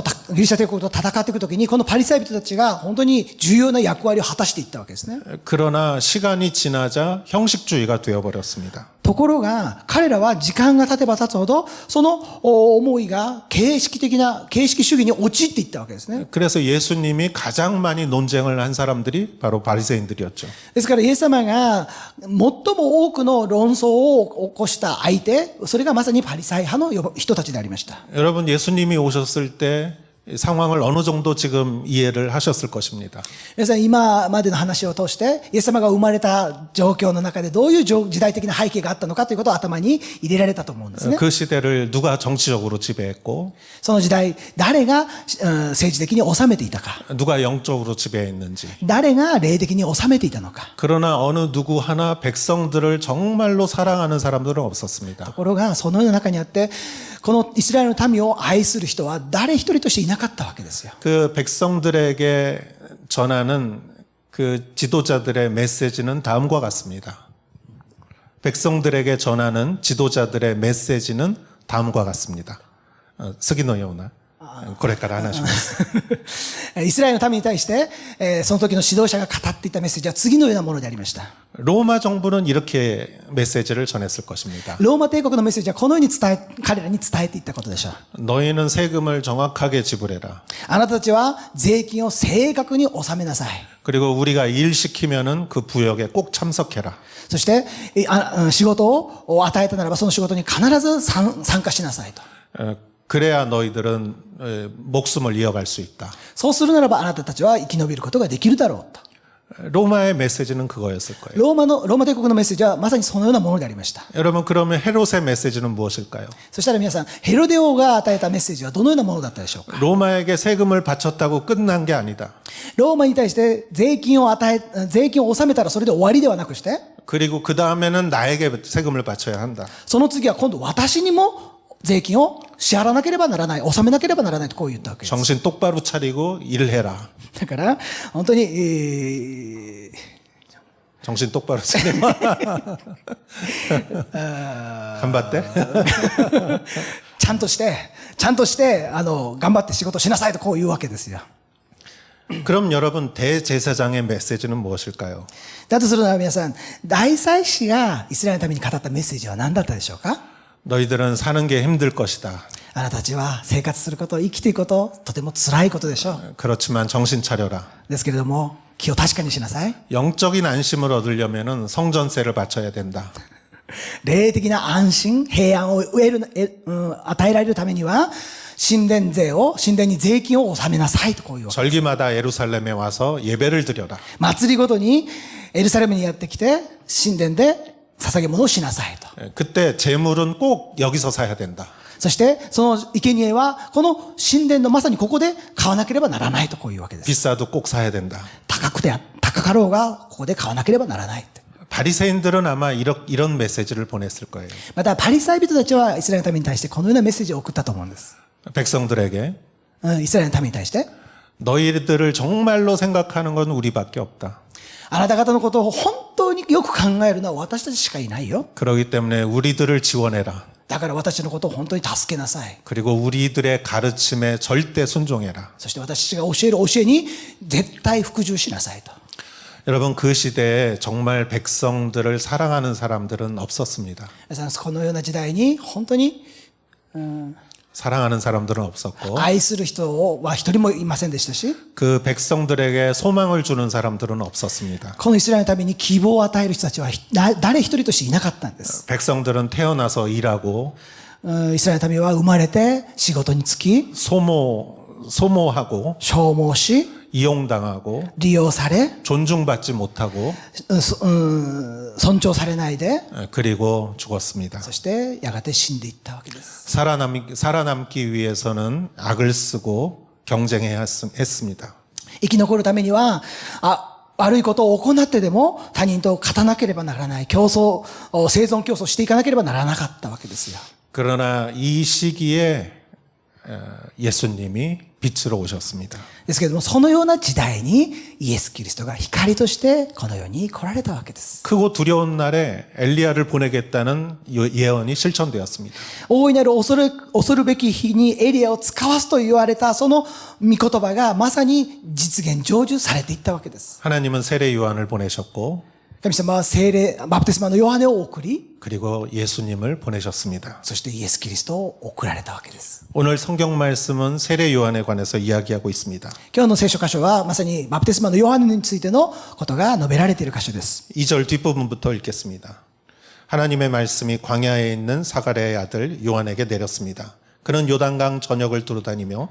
帝国と戦っていくときにこのパリサイ人たちが本当に重要な役割を果たしていったわけですね。 그러나 시간이 지나자 형식주의가 되어버렸습니다. ところが彼らは時間が経てば経つほどその思いが形式主義に陥っていったわけですね。 그래서 예수님이 가장 많이 논쟁을 한 사람들이 바로 바리새인들이었죠. ですからイエス様が最も多くの論争を起こした相手それがまさにパリサイ派の人たちでありました。 여러분 예수님이 오셨을 때 상황을 어느 정도 지금 이해를 하셨을 것입니다. 皆さん今までの話を通してイエス様が生まれた状況の中でどういう時代的な背景があったのかということを頭に入れられたと思うんですね。 그 시대를 누가 정치적으로 지배했고 その時代誰が政治的に治めていたか 누가 영적으로 지배했는지 誰が霊的に治めていたのか 그러나 어느 누구 하나 백성들을 정말로 사랑하는 사람들은 と 없었습니다. ころがその世の中にあってこのイスラエルの民を愛する人は誰一人としていなかったわけですよ。 그 백성들에게 전하는 그 지도자들의 메시지는 다음과 같습니다. 백성들에게 전하는 지도자들의 메시지는 다음과 같습니다. 스기노요나 これから話します。イスラエルの民に対して、その時の指導者が語っていたメッセージは次のようなものでありました。 로마 정부는 이렇게 메시지를 전했을 것입니다. ローマ帝国のメッセージはこのように彼らに伝えていったことでしょう。 너희는 세금을 정확하게 지불해라. あなたたちは税金を正確に納めなさい。 그리고 우리가 일 시키면은 그 부역에 꼭 참석해라. そして仕事を与えたならばその仕事に必ず参加しなさいと。 그래야 너희들은 목숨을 이어갈 수 있다. そうするならばあなたたちは生き延びることができるだろうと。 로마의 메시지는 그거였을 거예요. ローマ帝国のメッセージはまさにそのようなものでありました。 여러분 그러면 헤롯의 메시지는 무엇일까요? そしたら皆さんヘロデ王が与えたメッセージはどのようなものだったでしょうか。 로마에게 세금을 바쳤다고 끝난 게 아니다. ローマに対して税金を納めたらそれで終わりではなくして 그리고 그 다음에는 나에게 세금을 바쳐야 한다. その次は今度私にも税金を支払わなければならない、納めなければならないとこう言ったわけです。 정신 똑바로 차리고 일을 해라. だから本当に、 정신 똑바로 차리고. 간봤대? ちゃんとしてちゃんとして頑張って仕事しなさいとこう言うわけですよ。 그럼 여러분 대제사장의 메시지는 무엇일까요? だとするなら皆さん、大祭司がイスラエルのために語ったメッセージは何だったでしょうか？ 너희들은 사는 게 힘들 것이다. あなたたちは生活すること、生きていくこと、とても辛いことでしょう。 그렇지만 정신 차려라. ですけれども、気を確かにしなさい。 영적인 안심을 얻으려면은 성전세를 바쳐야 된다. 霊的な安心、平安を与えられるためには、神殿に税金を納めなさいとこういうわけ。 절기마다 예루살렘에 와서 예배를 드려라. 祭りごとにエルサレムにやってきて、神殿で捧げ物をしなさいと。 그때 재물은 꼭 여기서 사야 된다. そして、その生贄は、この神殿のまさにここで買わなければならないとこういうわけです。 비싸도 꼭 사야 된다. 高かろうが、ここで買わなければならないって。 바리새인들은 아마 이런 메시지를 보냈을 거예요. また、パリサイ人たちはイスラエルの民に対してこのようなメッセージを送ったと思うんです。 백성들에게 イスラエルの民に対して、 너희들을 정말로 생각하는 건 우리밖에 없다. あなた方のことを本当によく考えるのは私たちしかいないよ。 그렇기 때문에 우리들을 지원해라. だから私のことを本当に助けなさい。 그리고 우리들의 가르침에 절대 순종해라. そして私たちが教える教えに絶対服従しなさいと。 여러분 그 시대에 정말 백성들을 사랑하는 사람들은 없었습니다. 皆さん、このような時代に本当に 사랑하는 사람들은 없었고 愛する人は一人もいませんでしたし、 그 백성들에게 소망을 주는 사람들은 없었습니다. このイスラエルのために希望を与える人たちは誰一人としていなかったんです。 백성들은 태어나서 일하고 イスラエルの民は生まれて仕事に就き、 소모하고 消耗し、 이용당하고 利用され、 존중받지 못하고 尊重されないで、 그리고 죽었습니다. そしてやがて死んでいったわけです。 살아남기 위해서는 악을 쓰고 경쟁해야 했습니다. 生き残るためには、悪いことを行ってでも他人と勝たなければならない生存競争していかなければならなかったわけですよ。 그러나 이 시기에 예수님이 빛으로 오셨습니다. ですけれども、そのような時代にイエス・キリストが光としてこの世に来られたわけです。 크고 두려운 날에 엘리야를 보내겠다는 예언이 실천되었습니다. 大いなる恐るべき日にエリアを使わすと言われたその御言葉がまさに実現成就されていったわけです。 하나님은 세례 요한을 보내셨고 神様は聖霊、バプテスマのヨハネを送り、 그리고 예수님을 보내셨습니다. そしてイエス・キリストを送られたわけです。 오늘 성경 말씀은 세례 요한에 관해서 이야기하고 있습니다. 今日の聖書箇所はまさにバプテスマのヨハネについてのことが述べられている箇所です。 2절 뒷부분부터 읽겠습니다. 하나님의 말씀이 광야에 있는 사가랴의 아들 요한에게 내렸습니다. 그는 요단강 전역을 두루다니며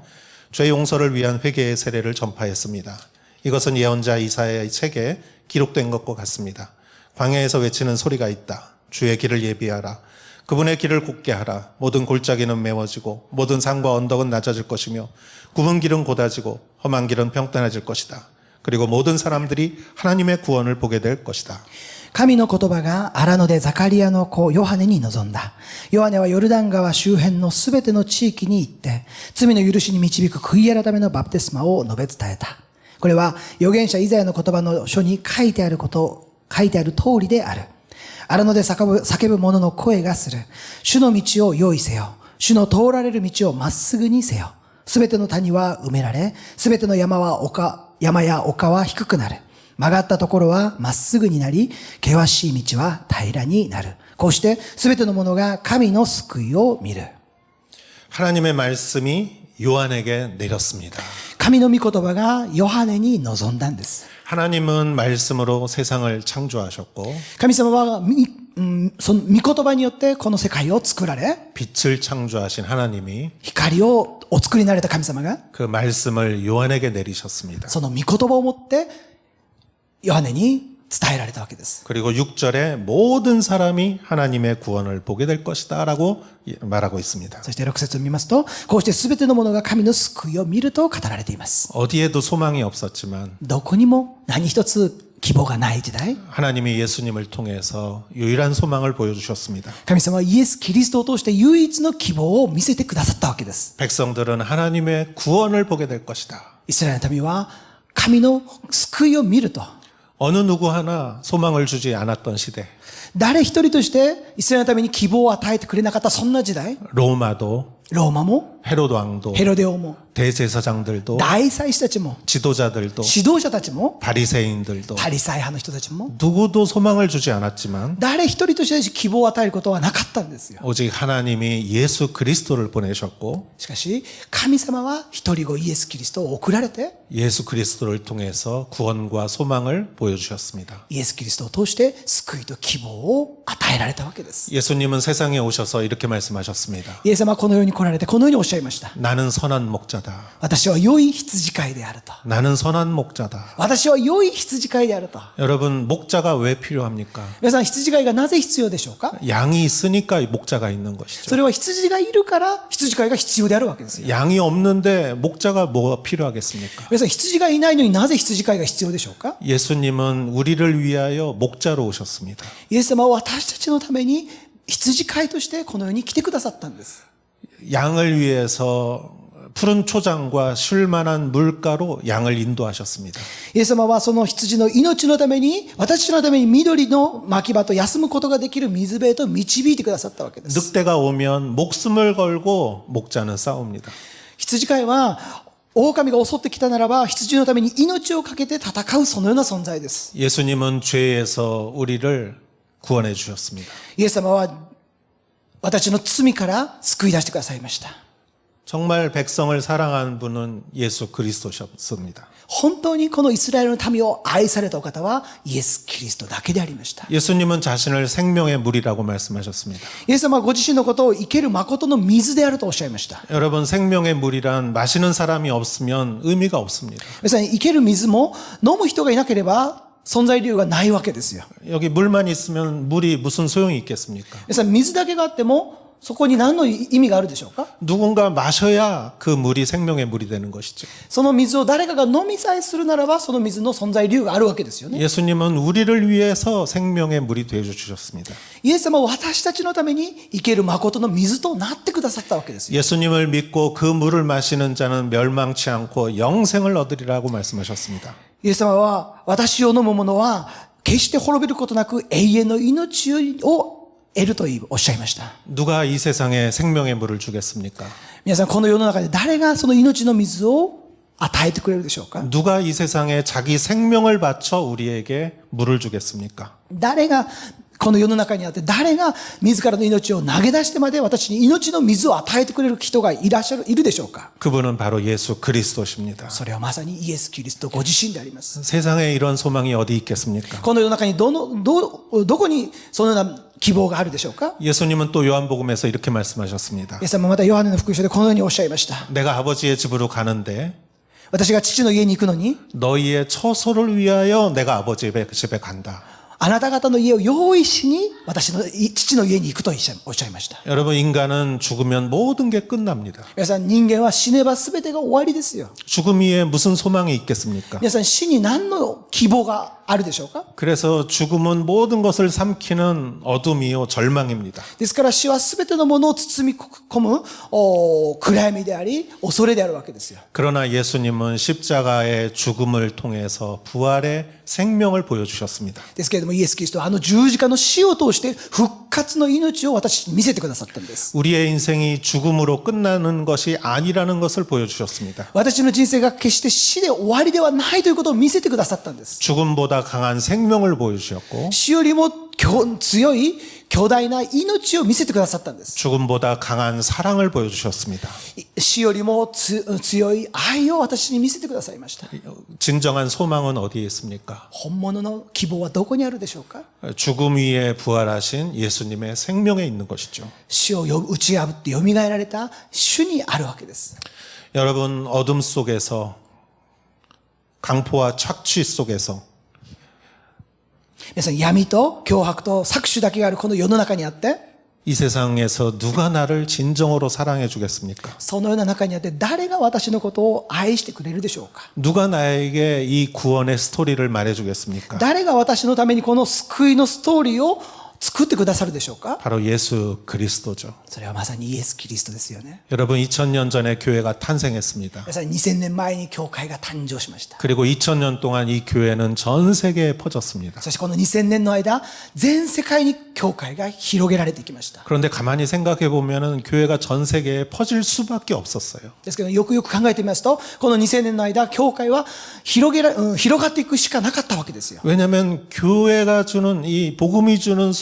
죄 용서를 위한 회개의 세례를 전파했습니다. 이것은 예언자 이사야의 책에 기록된 것과 같습니다. 광야에서 외치는 소리가 있다. 주의 길을 예비하라. 그분의 길을 곧게 하라. 모든 골짜기는 메워지고 모든 산과 언덕은 낮아질 것이며 굽은 길은 곧아지고 험한 길은 평탄해질 것이다. 그리고 모든 사람들이 하나님의 구원을 보게 될 것이다. 神の言葉が荒野でザカリアの子ヨハネに臨んだ。ヨハネはヨルダン川周辺のすべての地域に行って、罪の許しに導く悔い改めのバプテスマを述べ伝えた。これは預言者イザヤの言葉の書に書いてある通りである。荒野で叫ぶ者の声がする。主の道を用意せよ。主の通られる道をまっすぐにせよ。すべての谷は埋められ、すべての山や丘は低くなる。曲がったところはまっすぐになり、険しい道は平らになる。こうしてすべての者が神の救いを見る。 하나님의 말씀이 요한에게 내렸습니다. 神の御言葉がヨハネに臨んだんです。 하나님은 말씀으로 세상을 창조하셨고 神様はその御言葉によってこの世界を作られ、 빛을 창조하신 하나님이 光をお作りになれた神様が 그 말씀을 요한에게 내리셨습니다. その御言葉を持ってヨハネに伝えられたわけです。 그리고 6절에 모든 사람이 하나님의 구원을 보게 될 것이다 라고 말하고 있습니다. そして6節を見ますと、こうして全ての者が神の救いを見ると語られています。 어디에도 소망이 없었지만 どこにも何一つ希望がない時代、 하나님이 예수님을 통해서 유일한 소망을 보여주셨습니다. 神様はイエス・キリストを通して唯一の希望を見せてくださったわけです。 백성들은 하나님의 구원을 보게 될 것이다. イスラエルの民は神の救いを見ると。 어느 누구 하나 소망을 주지 않았던 시대. 誰一人としてイスラエルのために希望を与えてくれなかったそんな時代、 로마도 ローマも 헤롯 왕도, ヘロデ王も 대제사장들도, 大祭司たちも 지도자들도, 指導者たちも 바리새인들도 パリサイ派の人たちも 누구도 소망을 주지 않았지만 誰一人として希望を与えることはなかったんですよ。 오직 하나님이 예수 그리스도를 보내셨고 しかし神様は一人子イエス・キリストを送られて 예수 그리스도를 통해서 구원과 소망을 보여주셨습니다. イエス・キリストを通して救いと希望を与えられたわけです。 예수님은 세상에 오셔서 이렇게 말씀하셨습니다. イエス様はこの世に来られてこのようにおっしゃいました。 나는 선한 목자다. 私は良い羊飼いであると。 나는 선한 목자다. 私は良い羊飼いであると。 여러분, 목자가 왜 필요합니까? 皆さん、羊飼いがなぜ必要でしょうか？ 양이 있으니까 목자가 있는 것이죠. それは羊がいるから羊飼いが必要であるわけですよ。 양이 없는데 목자가 뭐가 필요하겠습니까? 皆さん、羊がいないのになぜ羊飼いが必要でしょうか？ 예수님은 우리를 위하여 목자로 오셨습니다. イエス様は私たちのために羊飼いとしてこの世に来てくださったんです。 양을 위해서 푸른 초장과 쉴만한 물가로 양을 인도하셨습니다. イエス様はその羊の命のために、私たちのために緑の牧場と休むことができる水辺へと導いてくださったわけです。 늑대가 오면 목숨을 걸고 목자는 싸웁니다. 羊飼いは狼が襲ってきたならば羊のために命を懸けて戦うそのような存在です。 예수님은 죄에서 우리를 구원해 주셨습니다. イエス様は私の罪から救い出してくださいました。 정말 백성을 사랑하는 분은 예수 그리스도셨습니다. 本当にこのイスラエルの民を愛されたお方はイエス・キリストだけでありました。 예수님은 자신을 생명의 물이라고 말씀하셨습니다. イエス様はご自身のことを生ける誠の水であるとおっしゃいました。 여러분, 생명의 물이란 마시는 사람이 없으면 의미가 없습니다. 皆さん、生ける水も飲む人がいなければ存在理由がないわけですよ。 여기 물만 있으면 물이 무슨 소용이 있겠습니까? 皆さん、水だけがあってもそこに何の意味があるでしょうか？ 누군가 마셔야 그 물이 생명의 물이 되는 것이죠. その水を誰かが飲みさえするならばその水の存在理由があるわけですよね。 예수님은 우리를 위해서 생명의 물이 되어 주셨습니다. イエス様は私たちのために生ける誠の水となってくださったわけですよ。 예수님을 믿고 그 물을 마시는 자는 멸망치 않고 영생을 얻으리라고 말씀하셨습니다. イエス様は私を飲む者は決して滅びることなく永遠の命を得るとおっしゃいました。 누가 이 세상에 생명의 물을 주겠습니까? 皆さん、この世の中で誰がその命の水を与えてくれるでしょうか？ 누가 이 세상에 자기 생명을 바쳐 우리에게 물을 주겠습니까? 誰がこの世の中にあって誰が自らの命を投げ出してまで私に命の水を与えてくれる人がいるでしょうか？ 그분은 바로 예수 그리스도십니다. それはまさにイエス・キリストご自身であります。 세상에 이런 소망이 어디 있겠습니까? この世の中にどこにそのような希望があるでしょうか？ 예수님은 또 요한복음에서 이렇게 말씀하셨습니다. イエス様はまたヨハネの福音書でこのようにおっしゃいました。 내가 아버지의 집으로 가는데 私が父の家に行くのに 너희의 처소를 위하여 내가 아버지의 집에 간다. あなた方の家を用意しに私の父の家に行くとおっしゃいました。 여러분, 인간은 죽으면 모든 게 끝납니다. 皆さん、人間は死ねば全てが終わりですよ。 죽음 위에 무슨 소망이 있겠습니까? 皆さん、死に何の希望があるでしょうか？ 그래서 죽음은 모든 것을 삼키는 어둠이요 절망입니다. ですから死は全てのものを包み込む暗闇であり恐れであるわけですよ。 그러나 예수님은 십자가의 죽음을 통해서 부활의 생명을 보여주셨습니다. ですけれどもイエス・キリストはあの十字架の死を通して復活の命を私に見せてくださったんです。 우리의 인생이 죽음으로 끝나는 것이 아니라는 것을 보여주셨습니다. 私の人生が決して死で終わりではないということを見せてくださったんです。 죽음보다 강한 생명을 보여주셨고 死よりも強い巨大な命を見せてくださったんです。 죽음보다 강한 사랑을 보여주셨습니다. 死よりも強い愛を私に見せてくださいました。 진정한 소망은 어디에 있습니까? 本物の希望はどこにあるでしょうか？ 죽음 위에 부활하신 예수님의 생명에 있는 것이죠. 死を打ち破って蘇られた主にあるわけです。 여러분, 어둠 속에서 강포와 착취 속에서 皆さん、闇と脅迫と搾取だけがあるこの世の中にあって、 이 세상에서 누가 나를 진정으로 사랑해 주겠습니까? そのような中にあって誰が私のことを愛してくれるでしょうか？ 누가 나에게 이 구원의 스토리를 말해 주겠습니까? 誰が私のためにこの救いのストーリーを作救ってくださるでしょうか？ 바로 예수 그리스도죠. それはまさにイエス・キリストですよね。 여러분 2000년 전에 교회가 탄생했습니다. 皆さん2000年前に教会が誕生しました。 그리고 2000년 동안 이 교회는 전 세계에 퍼졌습니다. そしてこの2000年の間、全世界に教会が広げられていきました。 그런데 가만히 생각해 보면은 교회가 전 세계에 퍼질 수밖에 없었어요. ですけど、よくよく考えてみますと、この2000年の間、教会は広がっていくしかなかったわけですよ。 왜냐하면 교회가 주는 이 복음이 주는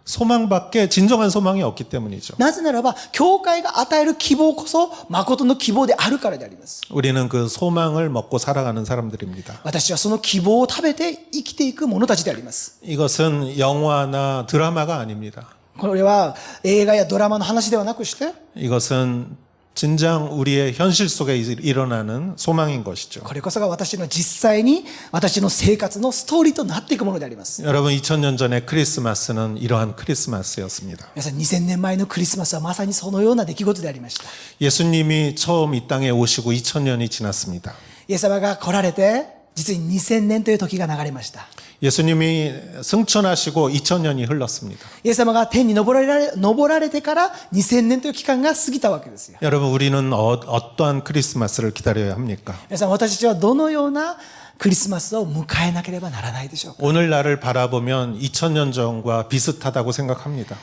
소망밖에 진정한 소망이 없기 때문이죠. なぜならば、教会が与える希望こそ、誠の希望であるからであります。 우리는 그 소망을 먹고 살아가는 사람들입니다. 私はその希望を食べて生きていく者たちであります。 이것은 영화나 드라마가 아닙니다. これは映画やドラマの話ではなくして、 이것은 진정 우리의 현실 속에 일어나는 소망인 것이죠. これこそが私の実際に私の生活のストーリーとなっていくものであります。 여러분 2000년 전의 크리스마스는 이러한 크리스마스였습니다. 皆さん2000年前のクリスマスはまさにそのような出来事でありました。 예수님이 처음 이 땅에 오시고 2000년이 지났습니다. イエス様が来られて、実に2000年という時が流れました。 예수님이 승천하시고 2000년이 흘렀습니다. イエス様が天に昇られてから2000年という期間が過ぎたわけですよ。 여러분 우리는 어떠한 크리스마스를 기다려야 합니까? 皆さん、私たちはどのようなクリスマスを迎えなければならないでしょうか。 오늘날을 바라보면 2000년 전과 비슷하다고 생각합니다.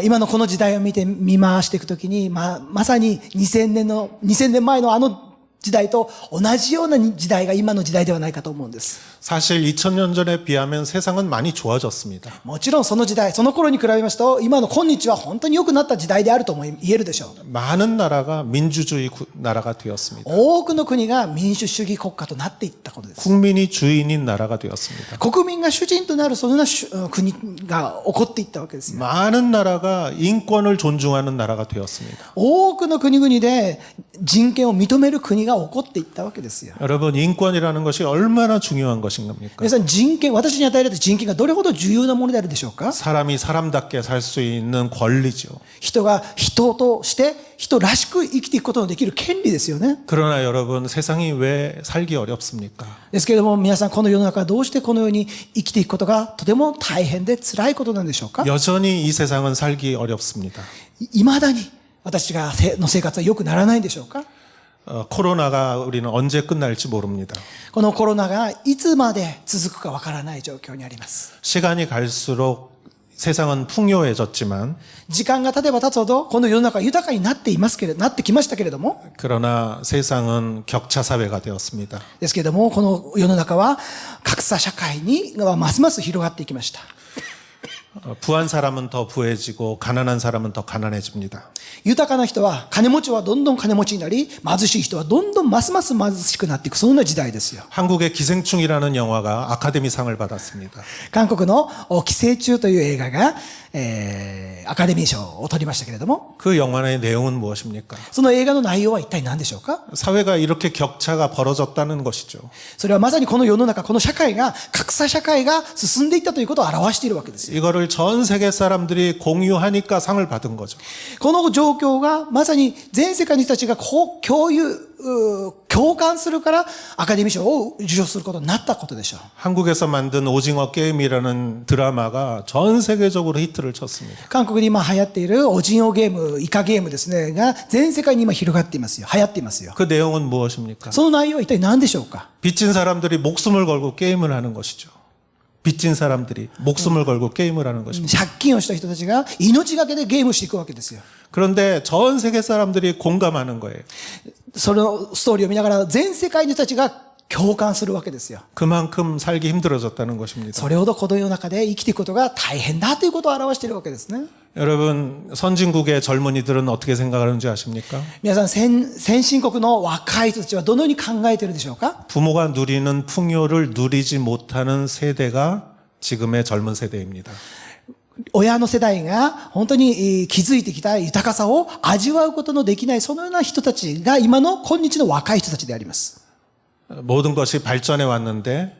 今のこの時代を見回していくときに、まさに2000年前のあの時代と同じような時代が今の時代ではないかと思うんです。 사실 2000년 전에 비하면 세상은 많이 좋아졌습니다. もちろんその時代、その頃に比べますと、今の今日は本当に良くなった時代であるとも言えるでしょう。 많은 나라가 민주주의 나라가 되었습니다. 多くの国が民主主義国家となっていったことです。 국민이 주인인 나라가 되었습니다. 国民が主人となるそのような国が起こっていったわけですよ。 많은 나라가 인권을 존중하는 나라가 되었습니다. 多くの国々で人権を認める国が起こっていったわけですよ。 여러분 인권이라는 것이 얼마나 중요한 것인 겁니까? 皆さん、人権、私に与えられた人権がどれほど重要なものであるでしょうか。 사람이 사람답게 살 수 있는 권리죠. 人が人として人らしく生きていくことのできる権利ですよね。 그러나 여러분 세상이 왜 살기 어렵습니까? ですけれども、皆さん、この世の中はどうしてこのように生きていくことがとても大変で辛いことなんでしょうか。 여전히 이 세상은 살기 어렵습니다. いまだに私の生活は良くならないんでしょうか。 코로나가 우리는 언제 끝날지 모릅니다. このコロナがいつまで続くかわからない状況にあります。 시간이 갈수록 세상은 풍요해졌지만 時間が経てば経つほどこの世の中は豊かになってきましたけれども、 그러나 세상은 격차 사회가 되었습니다. ですけれども、この世の中は格差社会にますます広がっていきました。 부한 사람은 더 부해지고 가난한 사람은 더 가난해집니다. 豊かな人は、金持ちはどんどん金持ちになり、貧しい人はどんどんますます貧しくなっていく、そんな時代ですよ。 한국의 기생충이라는 영화가 아카데미상을 받았습니다. 韓国の寄生虫という映画が、アカデミー賞を取りましたけれども、 그 영화의 내용은 무엇입니까? その映画の内容は一体何でしょうか。 사회가 이렇게 격차가 벌어졌다는 것이죠. それはまさにこの世の中、この社会が、格差社会が進んでいったということを表しているわけですよ。 이거를 전 세계 사람들이 공유하니까 상을 받은 거죠. この状況がまさに全世界の人たちが共感するからアカデミー賞を受賞することになったことでしょう。 한국에서 만든 오징어 게임이라는 드라마가 전 세계적으로 히트를 쳤습니다. 韓国で今流行っているオジンオゲーム、イカゲームですね、が全世界に今広がっていますよ。流行っていますよ。 그 내용은 무엇입니까? その内容は一体何でしょうか。 빚진 사람들이 목숨을 걸고 게임을 하는 것이죠. 빚진 사람들이 목숨을 걸고 게임을 하는 것입니다. 借金をした人たちが命がけでゲームしていくわけですよ。 그런데 전 세계 사람들이 공감하는 거예요. そのストーリーを見ながら全世界の人たちが共感するわけですよ。 그만큼 살기 힘들어졌다는 것입니다. それほどこの世の中で生きていくことが大変だということを表しているわけですね。 여러분 선진국의 젊은이들은 어떻게 생각하는지 아십니까? 皆さん、先進国の若い人たちはどのように考えているでしょうか。 부모가 누리는 풍요를 누리지 못하는 세대가 지금의 젊은 세대입니다. 親の世代が本当に築いてきた豊かさを味わうことのできない、そのような人たちが今日の若い人たちであります。 모든 것이 발전해 왔는데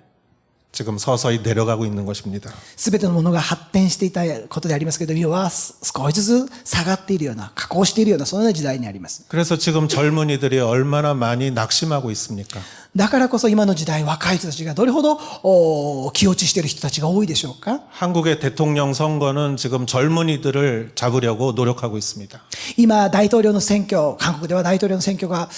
지금 서서히 내려가고 있는 것입니다. すべてのものが発展していたことでありますけど、世は少しずつ下がっているような、下降しているような、そのような時代にあります。 그래서 지금 젊은이들이 얼마나 많이 낙심하고 있습니까? だからこそ今の時代、若い人たちがどれほど気落ちしている人たちが多いでしょうか。 한국의 대통령 선거는 지금 젊은이들을 잡으려고 노력하고 있습니다. 今、大統領の選挙、韓国では大統領の選挙が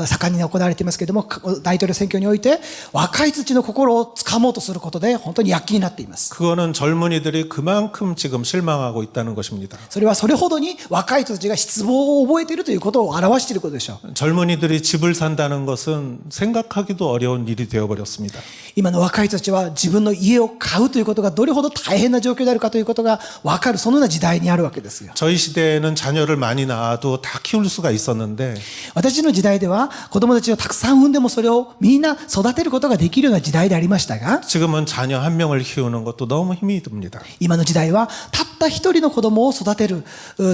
盛んに行われていますけれども、大統領選挙において若い人たちの心をつかもうとすることで本当に躍起になっています。 그거는 젊은이들이 그만큼 지금 실망하고 있다는 것입니다. それはそれほどに若い人たちが失望を覚えているということを表していることでしょう。 젊은이들이 집을 산다는 것은 생각하기도 어려운 일이 되어버렸습니다. 今の若い人たちは自分の家を買うということがどれほど大変な状況であるかということが分かる、そのような時代にあるわけですよ。 저희 시대에는 자녀를 많이 낳아도 다 키울 수가 있었는데 私の時代では子供たちをたくさん産んでもそれをみんな育てることができるような時代でありましたが、 지금은 자녀 한 명을 키우는 것도 너무 힘이 듭니다. 今の時代はたった一人の子供を育てる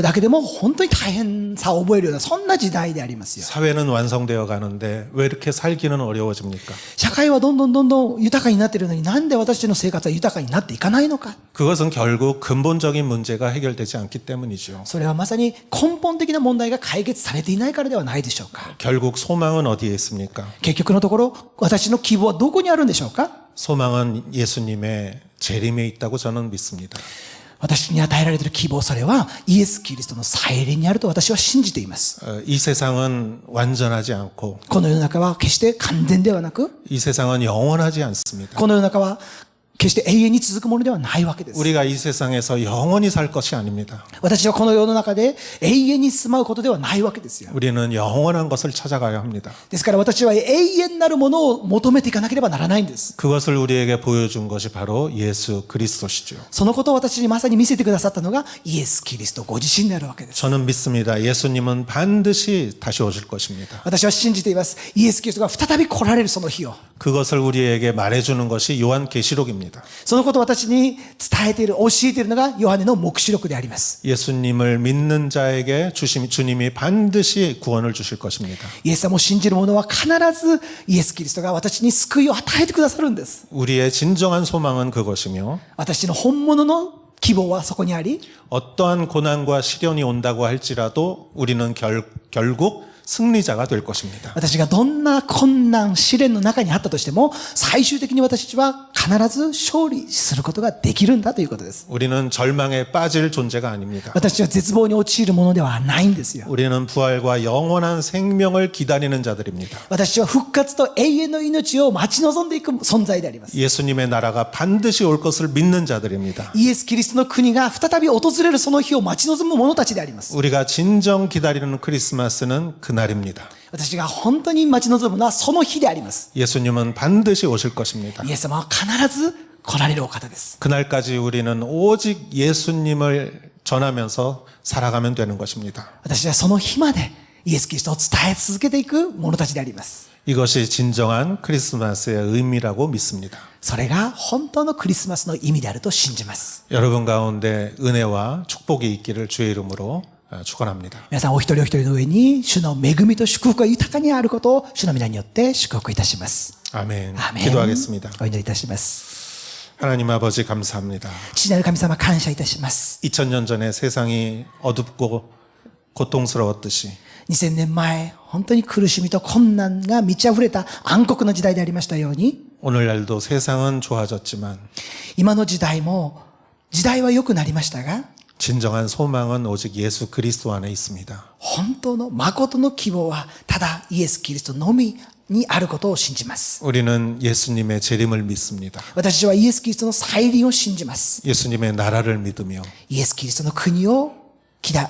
だけでも本当に大変さを覚えるようなそんな時代でありますよ。 사회는 완성되어 가는데 왜 이렇게 살기는 어려워집니까? 社会はどんどん豊かになっているのになんで私の生活は豊かになっていかないのか。 그것은 결국 근본적인 문제가 해결되지 않기 때문이죠. それはまさに根本的な問題が解決されていないからではないでしょうか。 결국 소망은 어디에 있습니까? 結局のところ私の希望はどこにあるんでしょうか。 소망은 예수님의 재림에 있다고 저는 믿습니다. 私に与えられている希望、それはイエス・キリストの再臨にあると私は信じています。 이 세상은 완전하지 않고 この世の中は決して完全ではなく、 이 세상은 영원하지 않습니다. この世の中は決して永遠に続くものではないわけです。 우리가 이 세상에서 영원히 살 것이 아닙니다. 私はこの世の中で永遠に住まうことではないわけですよ。 우리는 영원한 것을 찾아가야 합니다. ですから私は永遠なるものを求めていかなければならないんです。 그것을 우리에게 보여준 것이 바로 예수 그리스도시죠. そのことを私にまさに見せてくださったのがイエス・キリストご自身であるわけです。 저는 믿습니다. 예수님은 반드시 다시 오실 것입니다. 私は信じています。イエス・キリストが再び来られるその日を。 그것을 우리에게 말해주는 것이 요한계시록입니다. そのことを私に伝えている、教えているのがヨハネの黙示録であります。 예수님을 믿는 자에게 주님이 반드시 구원을 주실 것입니다. イエス様を信じる者は必ずイエス・キリストが私に救いを与えてくださるんです。 우리의 진정한 소망은 그것이며 私の本物の希望はそこにあり、 어떠한 고난과 시련이 온다고 할지라도 우리는 결국 승리자가 될 것입니다. 私がどんな困難、試練の中にあったとしても、最終的に私たちは必ず勝利することができるんだということです。 우리는 절망에 빠질 존재가 아닙니다. 私たちは絶望に陥るものではないんですよ。 우리는 부활과 영원한 생명을 기다리는 자들입니다. 私たちは復活と永遠の命を待ち望んでいく存在であります。 예수님의 나라가 반드시 올 것을 믿는 자들입니다. イエス・キリストの国が再び訪れるその日を待ち望む者たちであります。 우리가 진정 기다리는 크리스마스는 그날입니다. 私が本当に待ち望むのはその日であります。 예수님은 반드시 오실 것입니다. イエス様は必ず来られるお方です。 그날까지 우리는 오직 예수님을 전하면서 살아가면 되는 것입니다. 私はその日までイエス・キリストを伝え続けていく者たちであります。 이것이 진정한 크리스마스의 의미라고 믿습니다. それが本当のクリスマスの意味であると信じます。 여러분 가운데 은혜와 축복이 있기를 주의 이름으로 축원합니다. 皆さんお一人お一人の上に主の恵みと祝福が豊かにあることを主の皆によって祝福いたします。 아멘. アーメン。 기도하겠습니다. お祈りいたします。 하나님 아버지 감사합니다. 父なる神様感謝いたします。 2000년 전에 세상이 어둡고 고통스러웠듯이 2000年前、本当に苦しみと困難が満ち溢れた暗黒の時代でありましたように、 오늘날도 세상은 좋아졌지만 今の時代も、時代は良くなりましたが、 진정한 소망은 오직 예수 그리스도 안에 있습니다. 本当の誠の希望はただイエス・キリストのみにあることを信じます。 우리는 예수님의 재림을 믿습니다. 私たちはイエス・キリストの再臨を信じます。 예수님의 나라를 믿으며 イエス・キリストの国を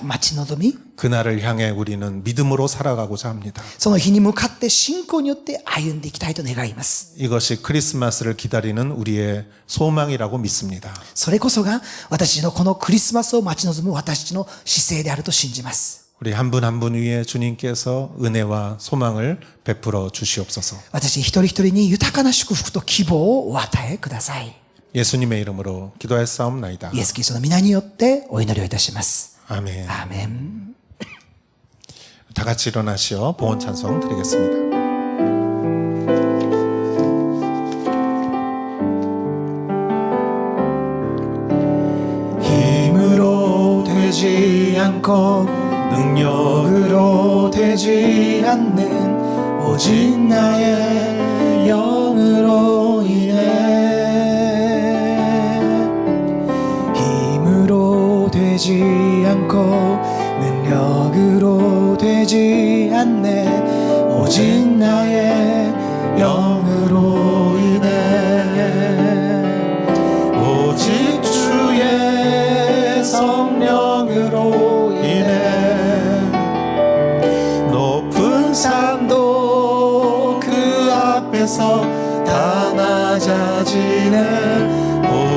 待ち望み、 그날을 향해 우리는 믿음으로 살아가고자 합니다. その日に向かって信仰によって歩んでいきたいと願います。 이것이 크리스마스를 기다리는 우리의 소망이라고 믿습니다. それこそが私のこのクリスマスを待ち望む私たちの姿勢であると信じます。 우리 한 분 한 분 위에 주님께서 은혜와 소망을 베풀어 주시옵소서. 私一人一人に豊かな祝福と希望をお与えください。 예수님의 이름으로 기도하였사옵나이다. イエス・キリストの皆によってお祈りをいたします。 아멘. アーメン。 다 같이 일어나시어 봉헌 찬송 드리겠습니다. 않고 능력으로 되지 않는 오직 나의 영으로 인해 힘으로 되지 않고 능력으로 되지 않네 오직 나의 영으로 인해 오직 주의 성령으로 인해 높은 산도 그 앞에서 다 낮아지네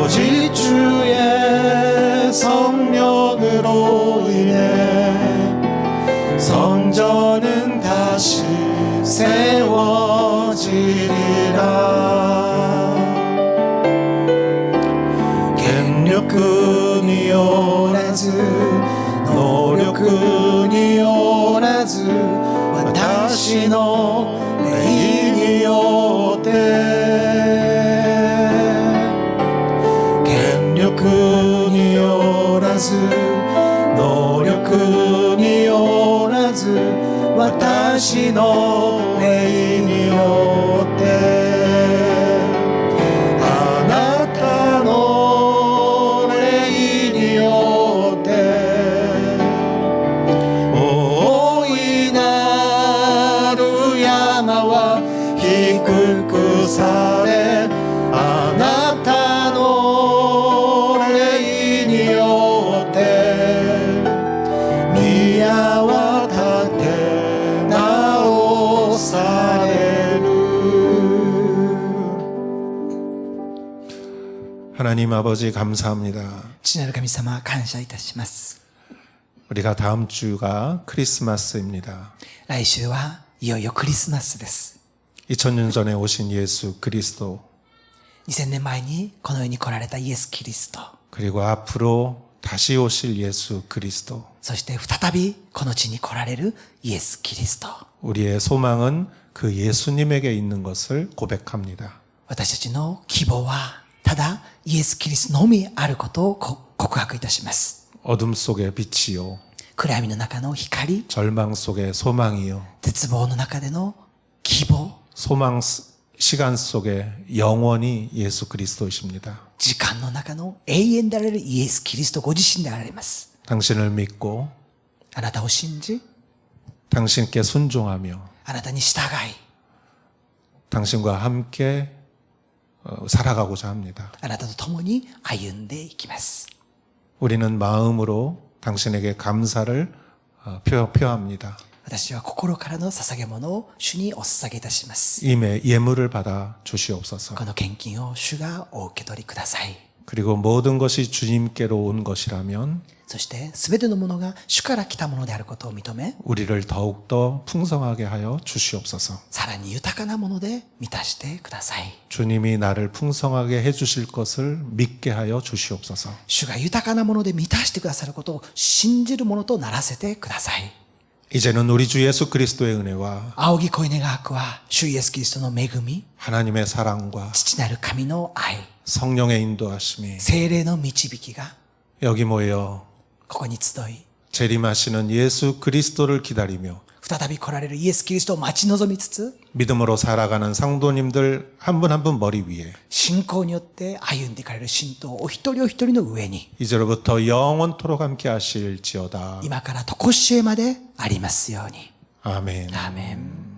오직 주의 성령으로 인해 성전은 다시 세워지리라 갱력은 이어나즈 노력은 이어나즈私の霊によって権力によらず能力によらず私の霊によってあなたの霊によって大いなる山は低くされあなたの霊によって宮は建て直される 하나님 아버지 감사합니다. 父なる神様感謝いたします 우리가 다음 주가 크리스마스입니다. 来週はいよいよクリスマスです 2000년 전에 오신 예수 그리스도 2000年前にこの世に来られたイエス・キリスト 그리고 앞으로 다시 오실 예수 그리스도 そして再びこの地に来られるイエス・キリスト 우리의 소망은 그 예수님에게 있는 것을 고백합니다. 私たちの希望はただイエス・キリストのみあることを告白いたします 어둠 속의 빛이요 暗闇の中の光 절망 속의 소망이요 絶望の中での希望 소망 시간 속에 영원히 예수 그리스도이십니다. 時間の中の永遠であられるイエス・キリストご自身であられます 당신을 믿고 あなたを信じ 당신께 순종하며 あなたに従い 당신과 함께 살아가고자 합니다. あなたと共に歩んでいきます 우리는 마음으로 당신에게 감사를 표합니다. 私は心からの捧げ物を主にお捧げいたします 임의 예물을 받아 주시옵소서. この献金を主がお受け取りください 그리고 모든 것이 주님께로 온 것이라면 そして全てのものが主から来たものであることを認め 우리를 더욱더 풍성하게 하여 주시옵소서. さらに豊かなもので満たしてください 주님이 나를 풍성하게 해주실 것을 믿게 하여 주시옵소서. 主が豊かなもので満たしてくださることを信じるものとならせてください 이제는 우리 주 예수 그리스도의 은혜와 仰ぎ恋願わくは主イエスキリストの恵み 하나님의 사랑과 父なる神の愛 성령의 인도하심이 聖霊の導きが 여기 모여 ここに集い 재림하시는 예수 그리스도를 기다리며 再び来られるイエス・キリストを待ち望みつつ 믿음으로 살아가는 상도님들 한 분 한 분 머리 위에 信仰によって歩んでいかれる信徒お一人お一人の上に 이제로부터 영원토록 함께 하실지어다. 今から常しえまでありますように。 아멘. アーメン。